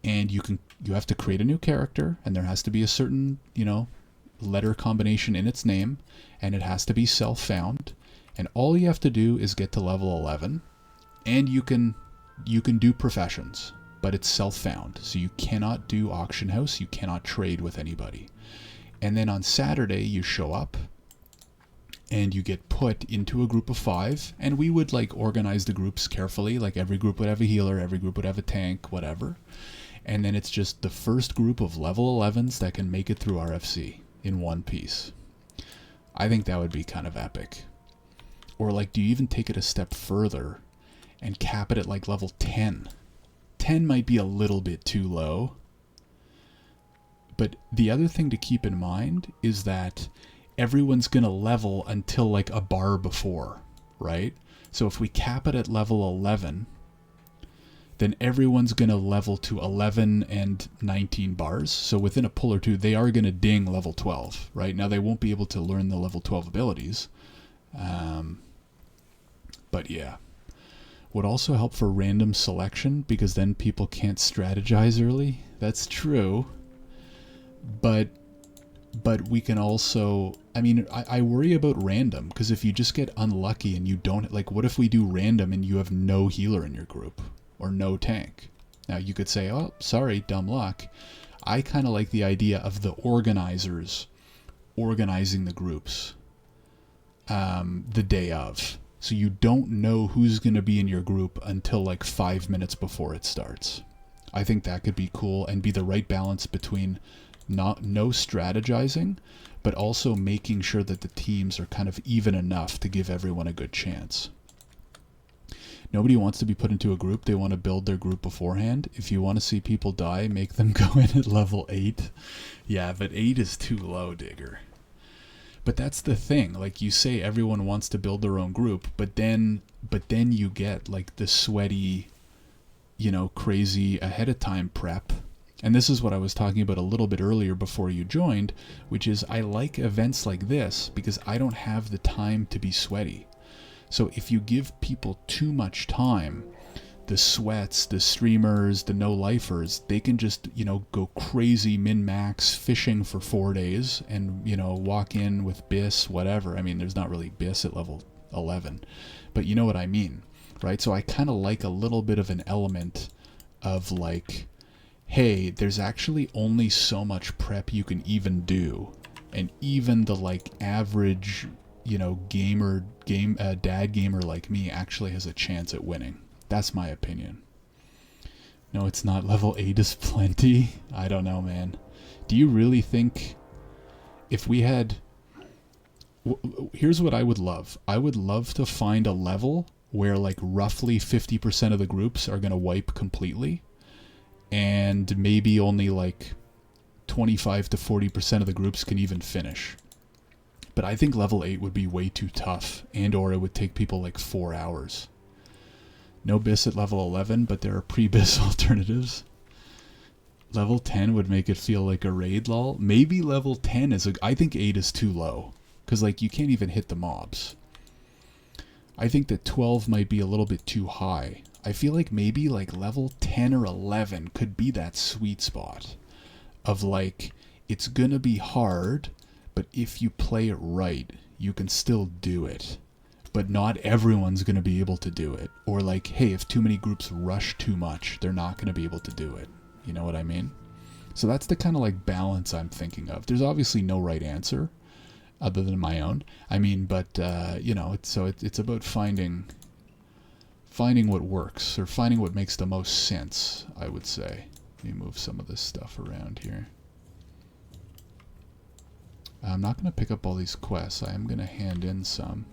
and you have to create a new character, and there has to be a certain, letter combination in its name, and it has to be self-found. And all you have to do is get to level 11, and you can do professions, but it's self-found. So you cannot do auction house, you cannot trade with anybody. And then on Saturday, you show up, and you get put into a group of 5, and we would like organize the groups carefully, like every group would have a healer, every group would have a tank, whatever. And then it's just the first group of level 11s that can make it through RFC in one piece. I think that would be kind of epic. Or like, do you even take it a step further and cap it at like level 10? 10 might be a little bit too low. But the other thing to keep in mind is that everyone's going to level until like a bar before, right? So if we cap it at level 11, then everyone's going to level to 11 and 19 bars. So within a pull or two, they are going to ding level 12, right? Now they won't be able to learn the level 12 abilities. But yeah. Would also help for random selection, because then people can't strategize early. That's true. But we can also, I mean, I worry about random, because if you just get unlucky and you don't, like, what if we do random and you have no healer in your group or no tank? Now you could say, oh, sorry, dumb luck. I kind of like the idea of the organizers organizing the groups the day of. So you don't know who's going to be in your group until like 5 minutes before it starts. I think that could be cool and be the right balance between no strategizing, but also making sure that the teams are kind of even enough to give everyone a good chance. Nobody wants to be put into a group. They want to build their group beforehand. If you want to see people die, make them go in at level 8. Yeah, but 8 is too low, Digger. But that's the thing. Like, you say everyone wants to build their own group, but then you get like the sweaty, crazy ahead of time prep. And this is what I was talking about a little bit earlier before you joined, which is I like events like this because I don't have the time to be sweaty. So if you give people too much time, the sweats, the streamers, the no-lifers, they can just, you know, go crazy min-max fishing for 4 days and, you know, walk in with BIS, whatever. I mean, there's not really BIS at level 11, but you know what I mean, right? So I kind of like a little bit of an element of like, hey, there's actually only so much prep you can even do, and even the like average, you know, dad gamer like me actually has a chance at winning. That's my opinion. No, it's not. Level 8 is plenty. I don't know, man. Do you really think if we had... Here's what I would love. I would love to find a level where like roughly 50% of the groups are going to wipe completely, and maybe only like 25 to 40% of the groups can even finish. But I think level 8 would be way too tough, and or it would take people like 4 hours. No BIS at level 11, but there are pre-BIS alternatives. Level 10 would make it feel like a raid lol. Maybe level 10 is I think 8 is too low, because like you can't even hit the mobs. I think that 12 might be a little bit too high. I feel like maybe like level 10 or 11 could be that sweet spot of like, it's gonna be hard, but if you play it right, you can still do it. But not everyone's gonna be able to do it. Or like, hey, if too many groups rush too much, they're not gonna be able to do it. You know what I mean? So that's the kind of like balance I'm thinking of. There's obviously no right answer other than my own. I mean, but you know, it's about finding what works, or finding what makes the most sense, I would say. Let me move some of this stuff around here. I'm not going to pick up all these quests. I am going to hand in some.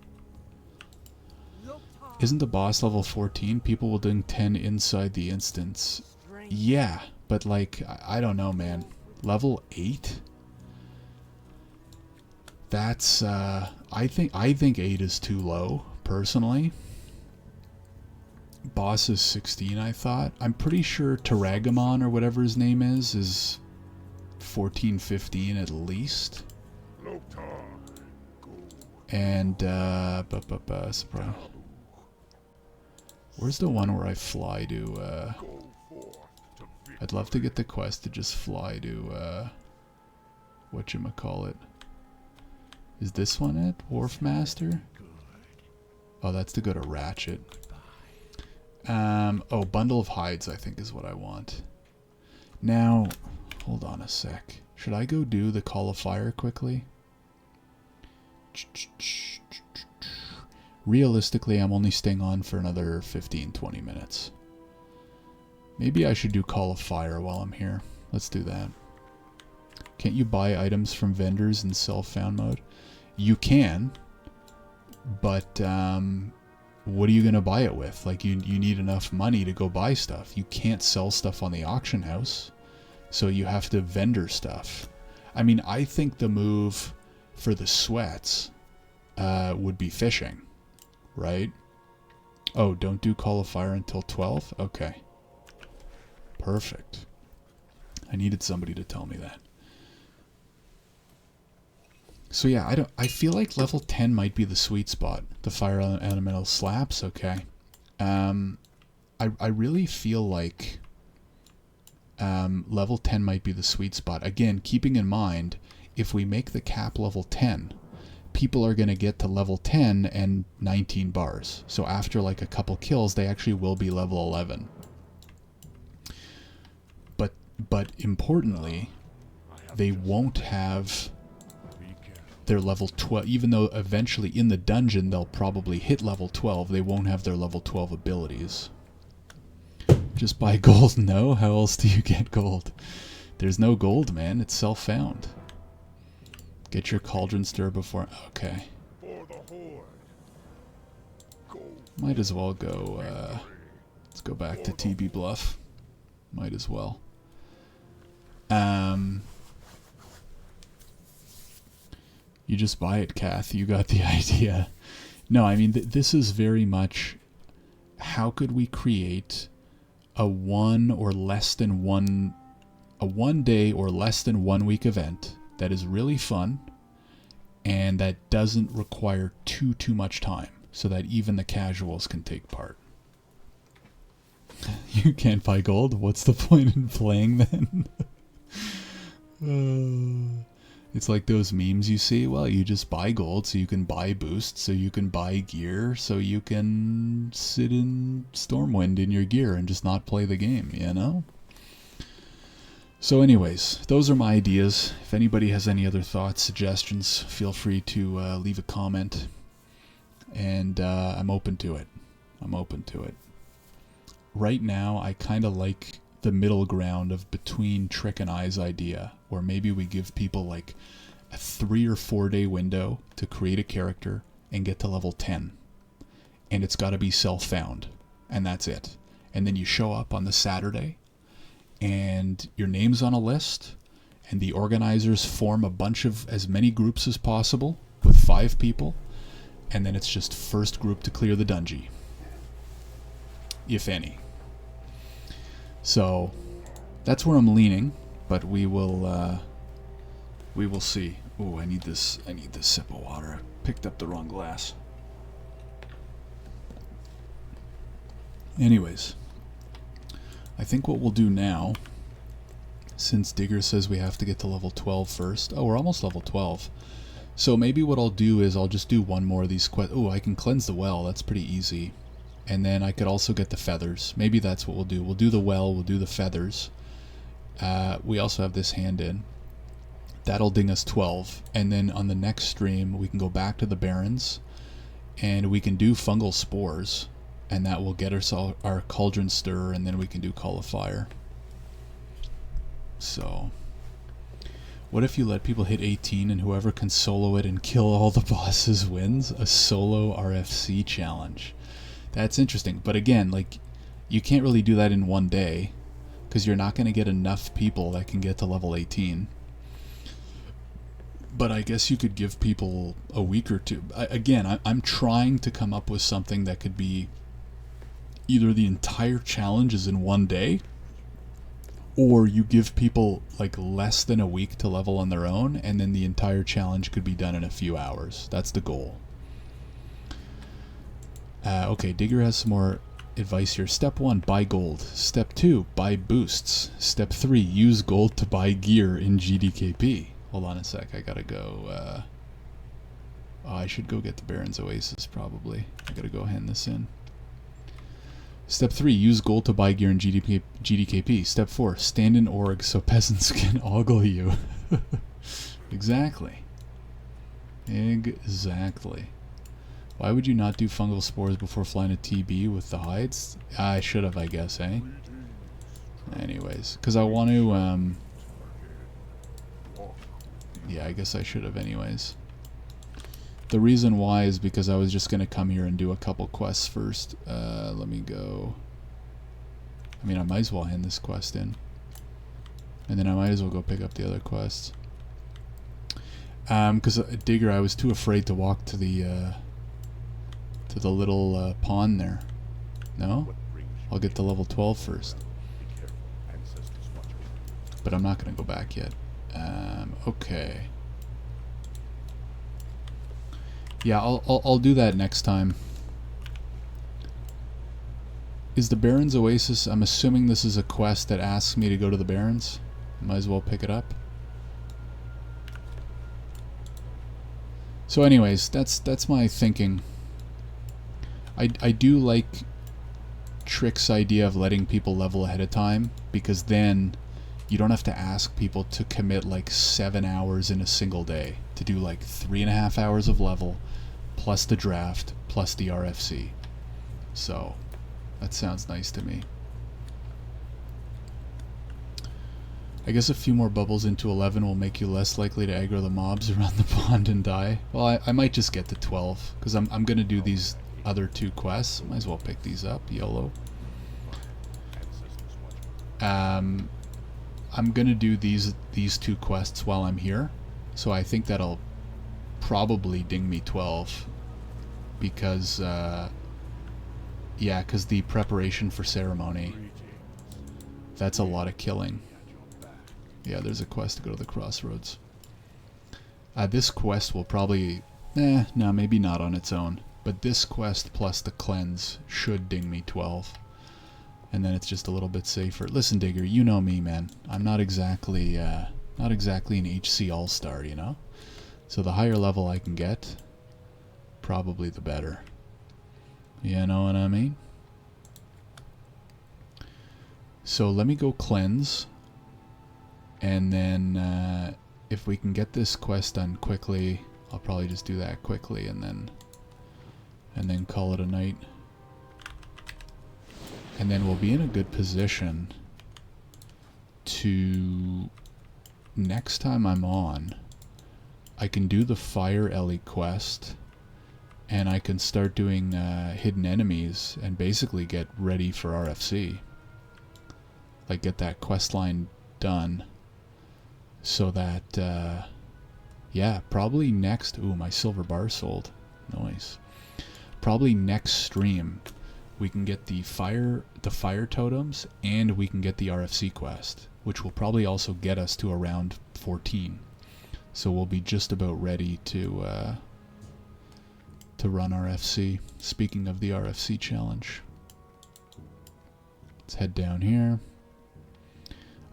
Isn't the boss level 14? People will do 10 inside the instance. Yeah, but like, I don't know, man. Level 8? That's, I think 8 is too low, personally. Boss is 16, I thought. I'm pretty sure Taragamon, or whatever his name is 14, 15 at least. And, where's the one where I fly to, I'd love to get the quest to just fly to, whatchamacallit. Is this one it? Wharf Master? Oh, that's to go to Ratchet. Oh, Bundle of Hides, I think, is what I want. Now, hold on a sec. Should I go do the Call of Fire quickly? Realistically, I'm only staying on for another 15-20 minutes. Maybe I should do Call of Fire while I'm here. Let's do that. Can't you buy items from vendors in self-found mode? You can, but what are you going to buy it with? Like, you need enough money to go buy stuff. You can't sell stuff on the auction house, so you have to vendor stuff. I mean, I think the move for the sweats would be fishing, right? Oh, don't do Call of Fire until 12? Okay. Perfect. I needed somebody to tell me that. So yeah, I feel like level 10 might be the sweet spot. The fire elemental slaps, okay. I really feel like level 10 might be the sweet spot. Again, keeping in mind, if we make the cap level 10, people are going to get to level 10 and 19 bars. So after like a couple kills, they actually will be level 11. But importantly, they won't have their level 12, even though eventually in the dungeon they'll probably hit level 12, they won't have their level 12 abilities. Just buy gold? No? How else do you get gold? There's no gold, man. It's self-found. Get your cauldron stir before... Okay. Might as well go, let's go back to TB Bluff. Might as well. You just buy it, Kath. You got the idea. No, I mean, this is very much... How could we create a 1 or less than 1... A 1 day or less than 1 week event that is really fun and that doesn't require too much time, so that even the casuals can take part. You can't buy gold? What's the point in playing then? It's like those memes you see. Well, you just buy gold so you can buy boosts, so you can buy gear, so you can sit in Stormwind in your gear and just not play the game, you know? So anyways, those are my ideas. If anybody has any other thoughts, suggestions, feel free to leave a comment. And I'm open to it. I'm open to it. Right now, I kind of like the middle ground of between Trick and I's idea, where maybe we give people like a 3 or 4 day window to create a character and get to level 10. And it's got to be self-found. And that's it. And then you show up on the Saturday, and your name's on a list, and the organizers form a bunch of as many groups as possible with 5 people, and then it's just first group to clear the dungeon, if any. So that's where I'm leaning, but we will see. Oh, I need this sip of water. I picked up the wrong glass. Anyways, I think what we'll do now, since Digger says we have to get to level 12 first. Oh, we're almost level 12. So maybe what I'll do is I'll just do one more of these quests. Oh, I can cleanse the well. That's pretty easy. And then I could also get the feathers. Maybe that's what we'll do. We'll do the well, we'll do the feathers. We also have this hand in. That'll ding us 12. And then on the next stream, we can go back to the Barrens, and we can do fungal spores. And that will get us our cauldron stir, and then we can do Call of Fire. So, what if you let people hit 18 and whoever can solo it and kill all the bosses wins? A solo RFC challenge. That's interesting. But again, like, you can't really do that in one day, because you're not going to get enough people that can get to level 18. But I guess you could give people a week or two. I'm trying to come up with something that could be either the entire challenge is in one day, or you give people like less than a week to level on their own, and then the entire challenge could be done in a few hours. That's the goal. Okay, Digger has some more advice here. Step 1, buy gold. Step 2, buy boosts. Step 3, use gold to buy gear in GDKP. Hold on a sec, I gotta go, I should go get the Barrens Oasis, probably. I gotta go hand this in. Step 3, use gold to buy gear in GDKP. Step 4, stand in org so peasants can ogle you. Exactly. Exactly. Why would you not do fungal spores before flying a TB with the hides? I should have, I guess, eh? Anyways, because I want to, yeah, I guess I should have anyways. The reason why is because I was just going to come here and do a couple quests first. Let me go. I mean, I might as well hand this quest in. And then I might as well go pick up the other quests. Because Digger, I was too afraid to walk to the little pond there. No? I'll get to level 12 first. But I'm not going to go back yet. Okay. Yeah, I'll do that next time. Is the Barrens Oasis, I'm assuming this is a quest that asks me to go to the Barrens. Might as well pick it up. So anyways, that's my thinking. I do like Trick's idea of letting people level ahead of time, because then you don't have to ask people to commit like 7 hours in a single day to do like 3.5 hours of level, plus the draft, plus the RFC. So, that sounds nice to me. I guess a few more bubbles into 11 will make you less likely to aggro the mobs around the pond and die. Well, I might just get to 12, because I'm going to do these other 2 quests. Might as well pick these up, YOLO. I'm going to do these 2 quests while I'm here, so I think that'll probably ding me 12, because, yeah, because the preparation for ceremony, that's a lot of killing. Yeah, there's a quest to go to the crossroads. This quest will probably, no, maybe not on its own, but this quest plus the cleanse should ding me 12. and then it's just a little bit safer. Listen, Digger, you know me, man. I'm not exactly an HC all-star, you know? So the higher level I can get, probably the better. You know what I mean? So let me go cleanse, and then if we can get this quest done quickly, I'll probably just do that quickly and then call it a night. And then we'll be in a good position to, next time I'm on, I can do the Fire Ellie quest, and I can start doing hidden enemies and basically get ready for RFC. Like, get that quest line done so that, yeah, probably next... Ooh, my silver bar sold. Nice. Probably next stream we can get the fire totems, and we can get the RFC quest, which will probably also get us to around 14. So we'll be just about ready to run RFC. Speaking of the RFC challenge, let's head down here.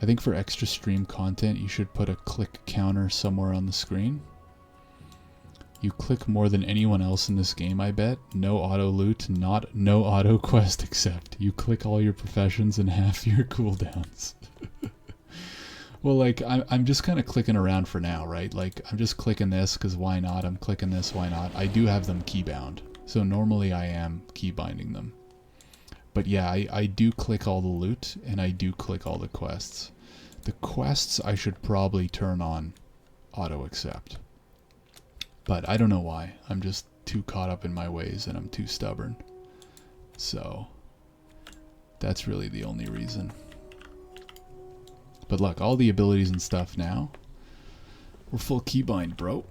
I think for extra stream content, you should put a click counter somewhere on the screen. You click more than anyone else in this game, I bet. No auto loot, no auto quest accept. You click all your professions and half your cooldowns. Well, like, I'm just kind of clicking around for now, right? Like, I'm just clicking this because why not? I'm clicking this, why not? I do have them keybound. So normally I am keybinding them. But yeah, I do click all the loot, and I do click all the quests. The quests I should probably turn on auto accept. But I don't know why. I'm just too caught up in my ways, and I'm too stubborn. So that's really the only reason. But look, all the abilities and stuff now, we're full keybind, bro.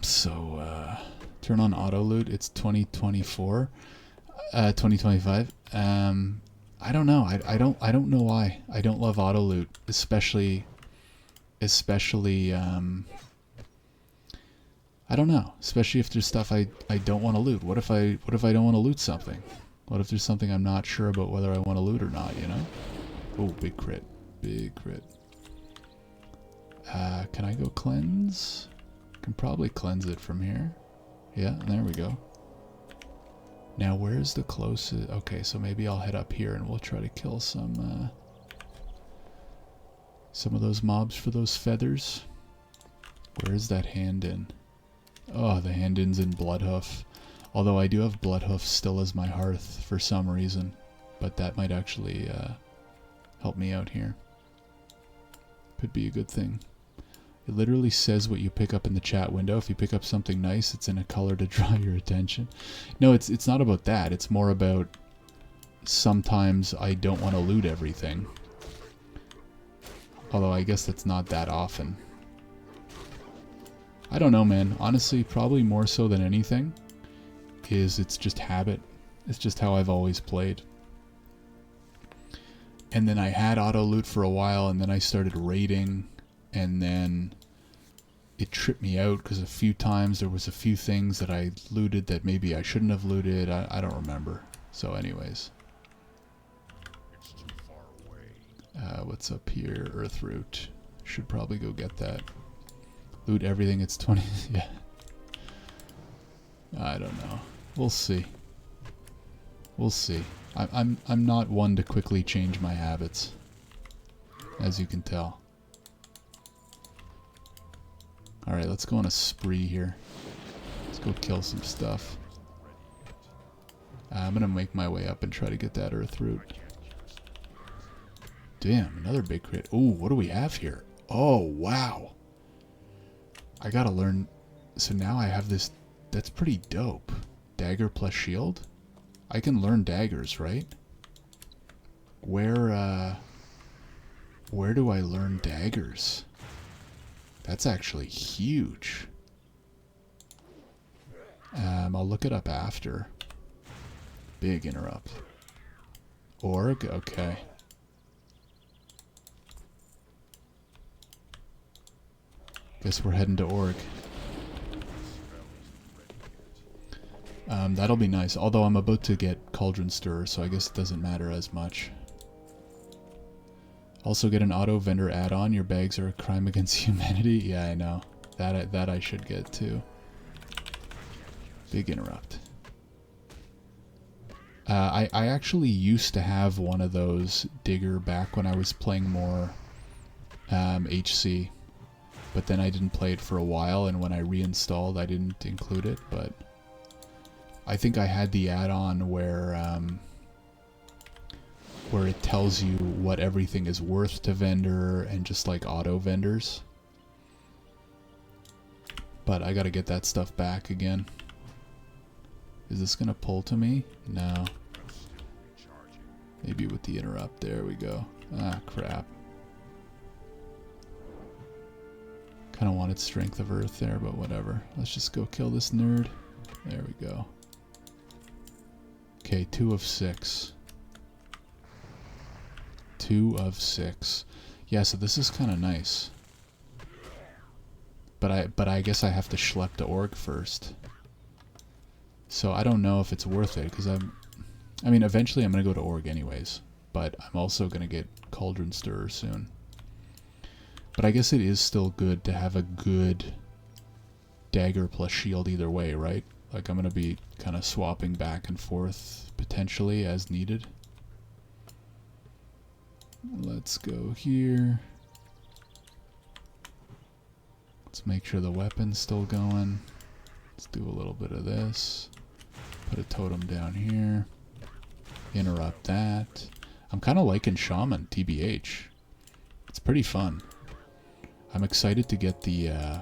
So turn on auto loot. It's 2024, 2025. I don't know. I don't know why. I don't love auto loot, especially I don't know, especially if there's stuff I don't want to loot. What if I don't want to loot something? What if there's something I'm not sure about whether I want to loot or not, you know? Oh, big crit. Big crit. Can I go cleanse? Can probably cleanse it from here. Yeah, there we go. Now, where's the closest? Okay, so maybe I'll head up here and we'll try to kill some of those mobs for those feathers. Where's that hand in? Oh, the hand in's in Bloodhoof. Although I do have Bloodhoof still as my hearth for some reason. But that might actually help me out here. Could be a good thing. It literally says what you pick up in the chat window. If you pick up something nice, it's in a color to draw your attention. No, it's not about that. It's more about sometimes I don't want to loot everything. Although I guess that's not that often. I don't know, man. Honestly, probably more so than anything is it's just habit. It's just how I've always played. And then I had auto loot for a while, and then I started raiding, and then it tripped me out because a few times there was a few things that I looted that maybe I shouldn't have looted. I don't remember. So anyways. It's too far away. What's up here? Earthroot. Should probably go get that. Loot everything. It's 20. Yeah. I don't know. We'll see. We'll see. I'm not one to quickly change my habits, as you can tell. All right, let's go on a spree here. Let's go kill some stuff. I'm gonna make my way up and try to get that Earthroot. Damn, another big crit. Ooh, what do we have here? Oh, wow. I gotta learn. So now I have this. That's pretty dope. Dagger plus shield. I can learn daggers, right? Where do I learn daggers? That's actually huge. I'll look it up after. Big interrupt. Org? Okay. Guess we're heading to Org. That'll be nice. Although I'm about to get Cauldron Stirrer, so I guess it doesn't matter as much. Also get an auto vendor add-on. Your bags are a crime against humanity. Yeah, I know. That I should get too. Big interrupt. I actually used to have one of those digger back when I was playing more HC. But then I didn't play it for a while, and when I reinstalled I didn't include it, but I think I had the add-on where it tells you what everything is worth to vendor and just like auto vendors. But I gotta get that stuff back again. Is this gonna pull to me? No. Maybe with the interrupt. There we go. Ah, crap. Kinda wanted Strength of Earth there, but whatever. Let's just go kill this nerd. There we go. Okay, 2 of 6. 2 of 6. Yeah, so this is kinda nice. But I guess I have to schlep to Org first. So I don't know if it's worth it, because I mean, eventually I'm going to go to Org anyways, but I'm also going to get Cauldron Stirrer soon. But I guess it is still good to have a good dagger plus shield either way, right? Like I'm going to be kind of swapping back and forth potentially as needed. Let's go here. Let's make sure the weapon's still going. Let's do a little bit of this. Put a totem down here. Interrupt that. I'm kind of liking Shaman, TBH. It's pretty fun. I'm excited to get the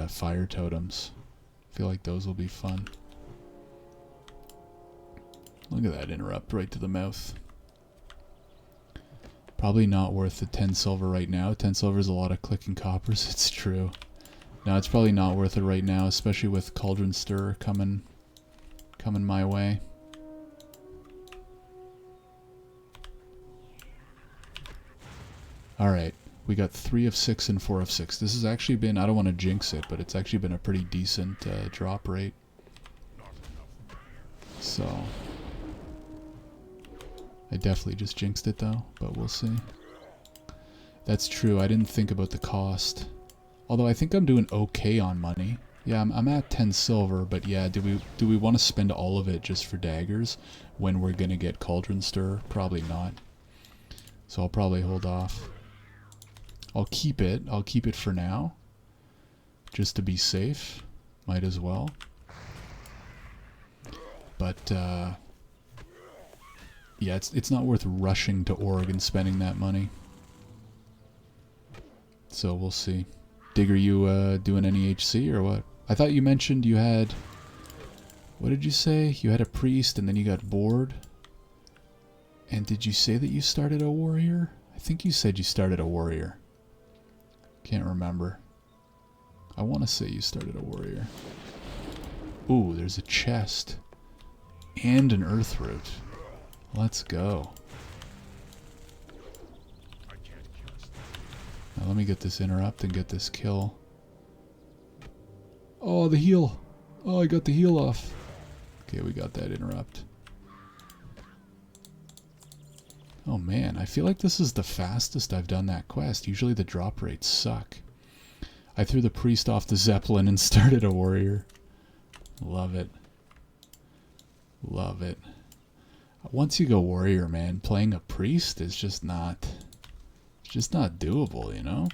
fire totems. I feel like those will be fun. Look at that interrupt right to the mouth. Probably not worth the 10 silver right now. 10 silver is a lot of clicking coppers. It's true. No, it's probably not worth it right now, especially with Cauldron Stirrer coming my way. Alright, we got 3 of 6 and 4 of 6. This has actually been, I don't want to jinx it, but it's actually been a pretty decent drop rate. So, I definitely just jinxed it though, but we'll see. That's true, I didn't think about the cost. Although I think I'm doing okay on money. Yeah, I'm at 10 silver, but yeah, do we want to spend all of it just for daggers when we're gonna get Cauldron Stirrer? Probably not. So I'll probably hold off. I'll keep it for now. Just to be safe. Might as well. But yeah, it's not worth rushing to Org and spending that money. So we'll see. Digger, you doing any HC or what? I thought you mentioned you had... What did you say? You had a priest and then you got bored? And did you say that you started a warrior? I think you said you started a warrior. Can't remember. I want to say you started a warrior. Ooh, there's a chest. And an earth root. Let's go. Now let me get this interrupt and get this kill. Oh, the heal. Oh, I got the heal off. Okay, we got that interrupt. Oh man, I feel like this is the fastest I've done that quest. Usually the drop rates suck. I threw the priest off the Zeppelin and started a warrior. Love it. Love it. Once you go warrior, man, playing a priest is just not... It's just not doable, you know?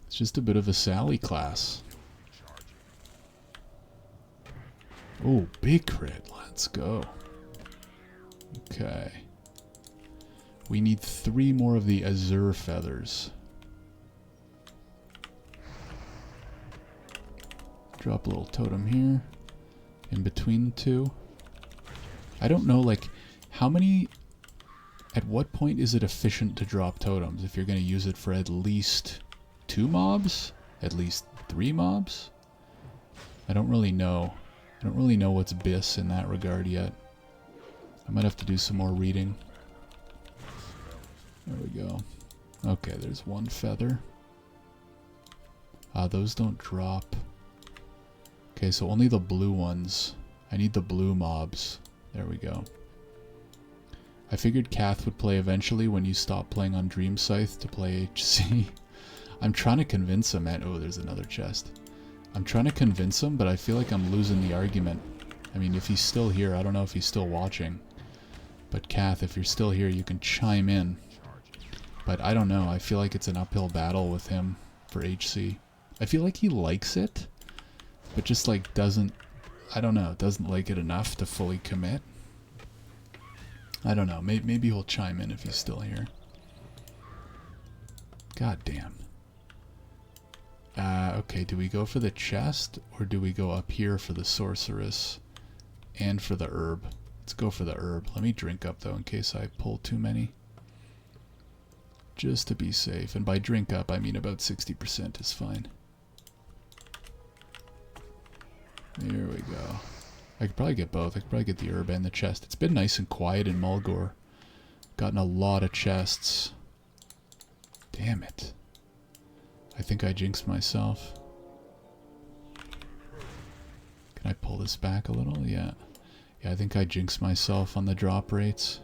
It's just a bit of a Sally class. Oh, big crit. Let's go. Okay. We need 3 more of the azure feathers. Drop a little totem here. In between the 2. I don't know, like, how many... At what point is it efficient to drop totems? If you're going to use it for at least 2 mobs? At least 3 mobs? I don't really know. I don't really know what's BIS in that regard yet. I might have to do some more reading. There we go. Okay, there's 1 feather. Those don't drop. Okay, so only the blue ones. I need the blue mobs. There we go. I figured Kath would play eventually when you stop playing on Dream Scythe to play HC. I'm trying to convince him, man. Oh, there's another chest. I'm trying to convince him, but I feel like I'm losing the argument. I mean, if he's still here, I don't know if he's still watching. But Kath, if you're still here, you can chime in. But I don't know. I feel like it's an uphill battle with him for HC. I feel like he likes it, but just like doesn't, I don't know, doesn't like it enough to fully commit. I don't know. Maybe he'll chime in if he's still here. God damn. Okay, do we go for the chest, or do we go up here for the sorceress and for the herb? Let's go for the herb. Let me drink up, though, in case I pull too many. Just to be safe. And by drink up, I mean about 60% is fine. There we go. I could probably get both. I could probably get the herb and the chest. It's been nice and quiet in Mulgore. Gotten a lot of chests. Damn it. I think I jinxed myself. Can I pull this back a little? Yeah. Yeah, I think I jinxed myself on the drop rates.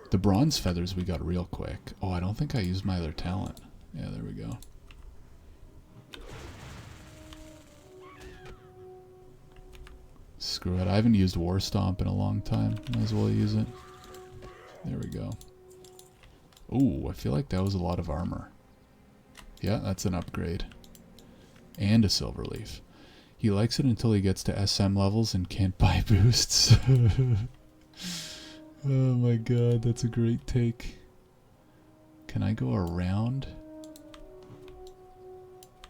The bronze feathers we got real quick. Oh, I don't think I used my other talent. Yeah, there we go. Screw it. I haven't used War Stomp in a long time. Might as well use it. There we go. Ooh, I feel like that was a lot of armor. Yeah, that's an upgrade. And a silver leaf. He likes it until he gets to SM levels and can't buy boosts. Oh my god, that's a great take. Can I go around?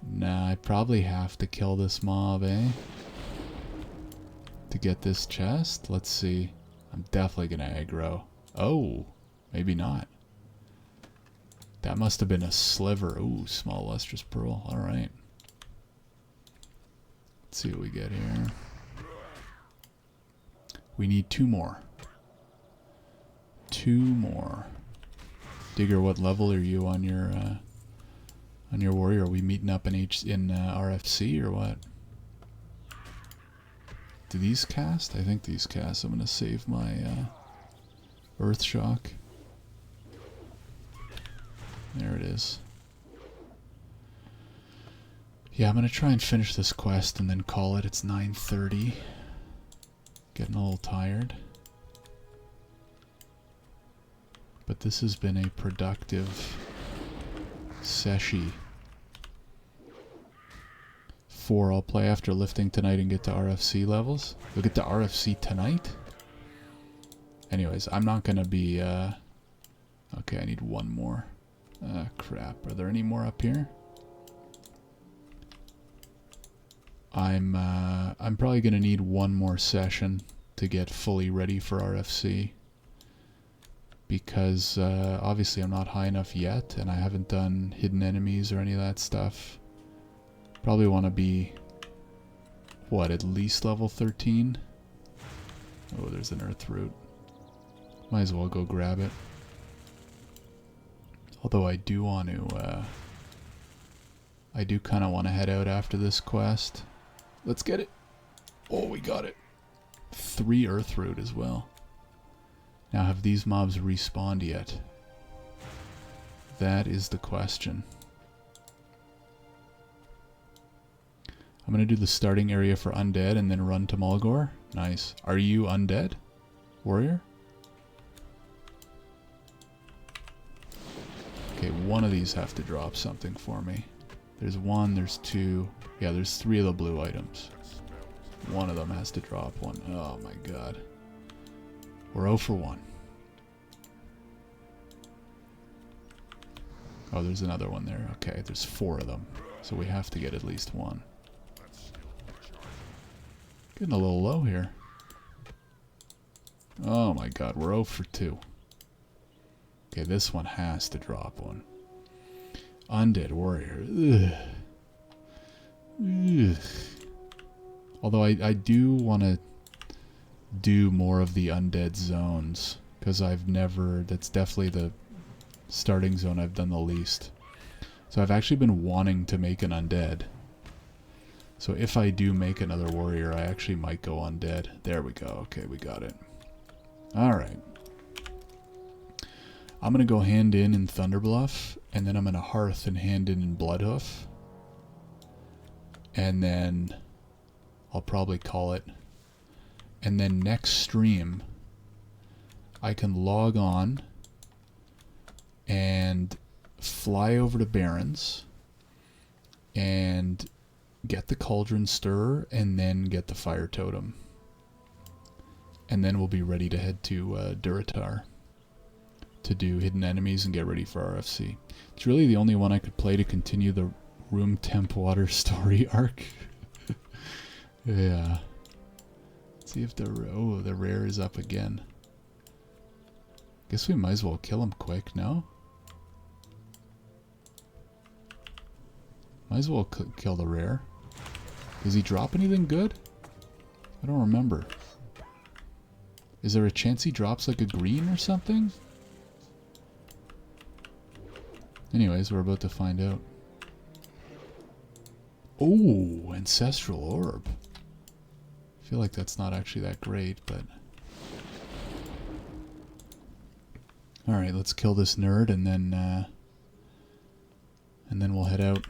Nah, I probably have to kill this mob, eh? To get this chest? Let's see. I'm definitely gonna aggro. Oh, maybe not. That must have been a sliver. Ooh, small lustrous pearl. Alright. Let's see what we get here. We need 2 more. 2 more. Digger, what level are you on your warrior? Are we meeting up in RFC or what? Do these cast? I think these cast. I'm gonna save my Earth Shock. There it is. Yeah, I'm gonna try and finish this quest and then call it. It's 9:30. Getting a little tired. But this has been a productive seshi. 4 I'll play after lifting tonight and get to RFC levels. We'll get to RFC tonight? Anyways, I'm not gonna be okay, I need 1 more. Crap. Are there any more up here? I'm probably gonna need 1 more session to get fully ready for RFC. Because obviously I'm not high enough yet, and I haven't done hidden enemies or any of that stuff. Probably want to be, what, at least level 13? Oh, there's an earth root. Might as well go grab it. Although I do want to, I do kind of want to head out after this quest. Let's get it. Oh, we got it. 3 earth root as well. Now, have these mobs respawned yet? That is the question. I'm going to do the starting area for undead and then run to Mulgore. Nice. Are you undead, warrior? Okay, one of these have to drop something for me. There's 1, there's 2. Yeah, there's 3 of the blue items. One of them has to drop 1. Oh my god. We're 0 for 1. Oh, there's another one there. Okay, there's 4 of them. So we have to get at least 1. Getting a little low here. Oh my god, we're 0 for 2. Okay, this one has to drop 1. Undead warrior. Ugh. Ugh. Although I do want to do more of the undead zones, because I've never, that's definitely the starting zone I've done the least. So I've actually been wanting to make an undead. So if I do make another warrior, I actually might go undead. There we go. Okay, we got it. Alright. I'm going to go hand in Thunderbluff, and then I'm going to hearth and hand in Bloodhoof. And then I'll probably call it. And then next stream, I can log on and fly over to Barrens and get the Cauldron Stirrer and then get the Fire Totem. And then we'll be ready to head to Durotar to do hidden enemies and get ready for RFC. It's really the only one I could play to continue the Room Temp Water story arc. Yeah. Let's see if the rare is up again. Guess we might as well kill him quick, no? Might as well kill the rare. Does he drop anything good? I don't remember. Is there a chance he drops like a green or something? Anyways, we're about to find out. Oh, Ancestral Orb. I feel like that's not actually that great, but... Alright, let's kill this nerd and then we'll head out.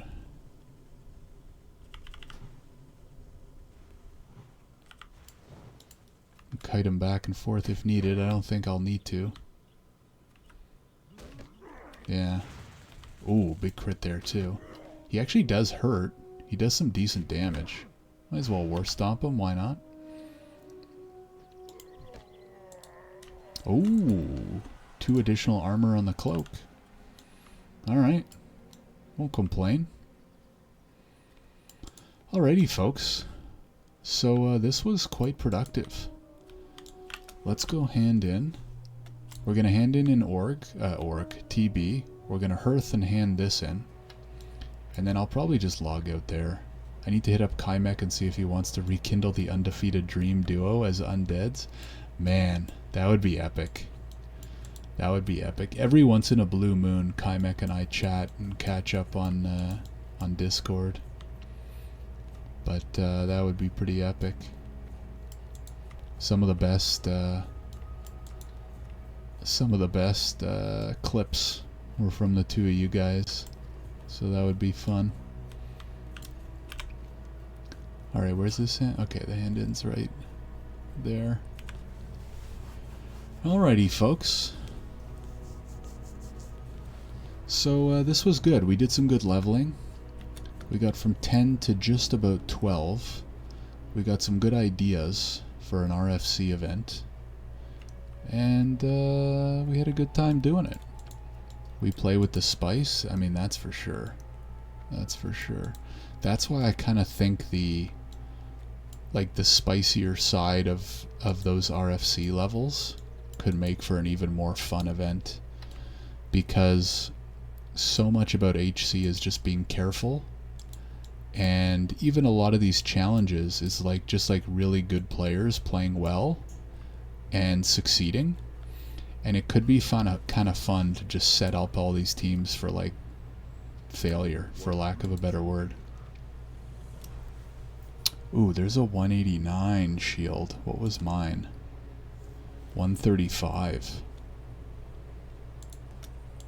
Kite him back and forth if needed. I don't think I'll need to. Yeah. Ooh, big crit there too. He actually does hurt. He does some decent damage. Might as well War Stomp him, why not? Ooh, 2 additional armor on the cloak. Alright. Won't complain. Alrighty, folks. So this was quite productive. Let's go hand in. We're going to hand in an TB. We're going to hearth and hand this in. And then I'll probably just log out there. I need to hit up Kaimek and see if he wants to rekindle the Undefeated Dream duo as undeads. Man, that would be epic. That would be epic. Every once in a blue moon, Kaimek and I chat and catch up on Discord. But that would be pretty epic. Some of the best clips were from the two of you guys, so that would be fun. Alright, where's this hand? Okay, the hand-in's right there. Alrighty, folks. So this was good. We did some good leveling. We got from 10 to just about 12. We got some good ideas for an RFC event. And we had a good time doing it. We play with the spice. I mean, that's for sure. That's for sure. That's why I kind of think the spicier side of those RFC levels could make for an even more fun event, because so much about HC is just being careful, and even a lot of these challenges is just really good players playing well and succeeding, and it could be kind of fun to just set up all these teams for failure, for lack of a better word. Ooh, there's a 189 shield. What was mine? 135.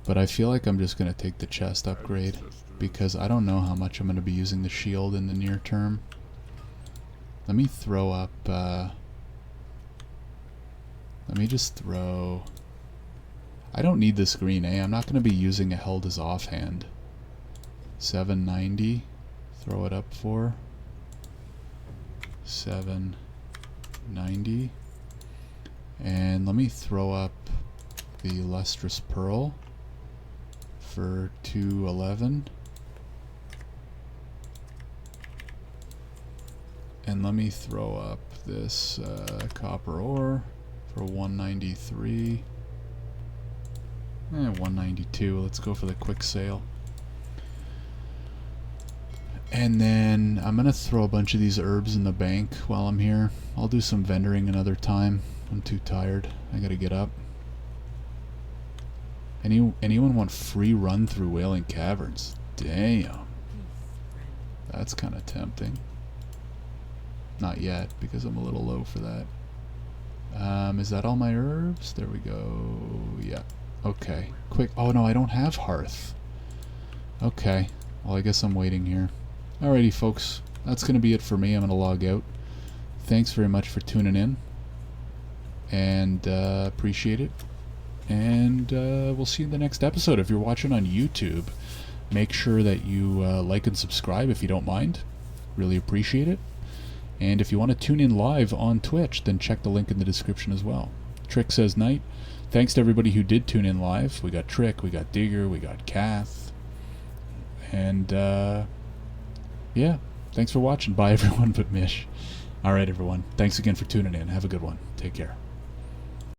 But I feel like I'm just going to take the chest upgrade, because I don't know how much I'm going to be using the shield in the near term. Let me throw up... let me just throw... I don't need this green, eh? I'm not going to be using it held as offhand. 790. Throw it up for... 790. And let me throw up the Lustrous Pearl for 211. And let me throw up this Copper Ore for 193. 192. Let's go for the quick sale. And then I'm going to throw a bunch of these herbs in the bank while I'm here. I'll do some vendoring another time. I'm too tired. I gotta get up. Anyone want free run through Wailing Caverns? Damn. That's kind of tempting. Not yet, because I'm a little low for that. Is that all my herbs? There we go. Yeah. Okay. Quick. Oh, no, I don't have hearth. Okay. Well, I guess I'm waiting here. Alrighty, folks. That's going to be it for me. I'm going to log out. Thanks very much for tuning in. And appreciate it. And we'll see you in the next episode. If you're watching on YouTube, make sure that you like and subscribe if you don't mind. Really appreciate it. And if you want to tune in live on Twitch, then check the link in the description as well. Trick says night. Thanks to everybody who did tune in live. We got Trick, we got Digger, we got Kath. And yeah, thanks for watching. Bye everyone but Mish. Alright everyone, thanks again for tuning in. Have a good one. Take care.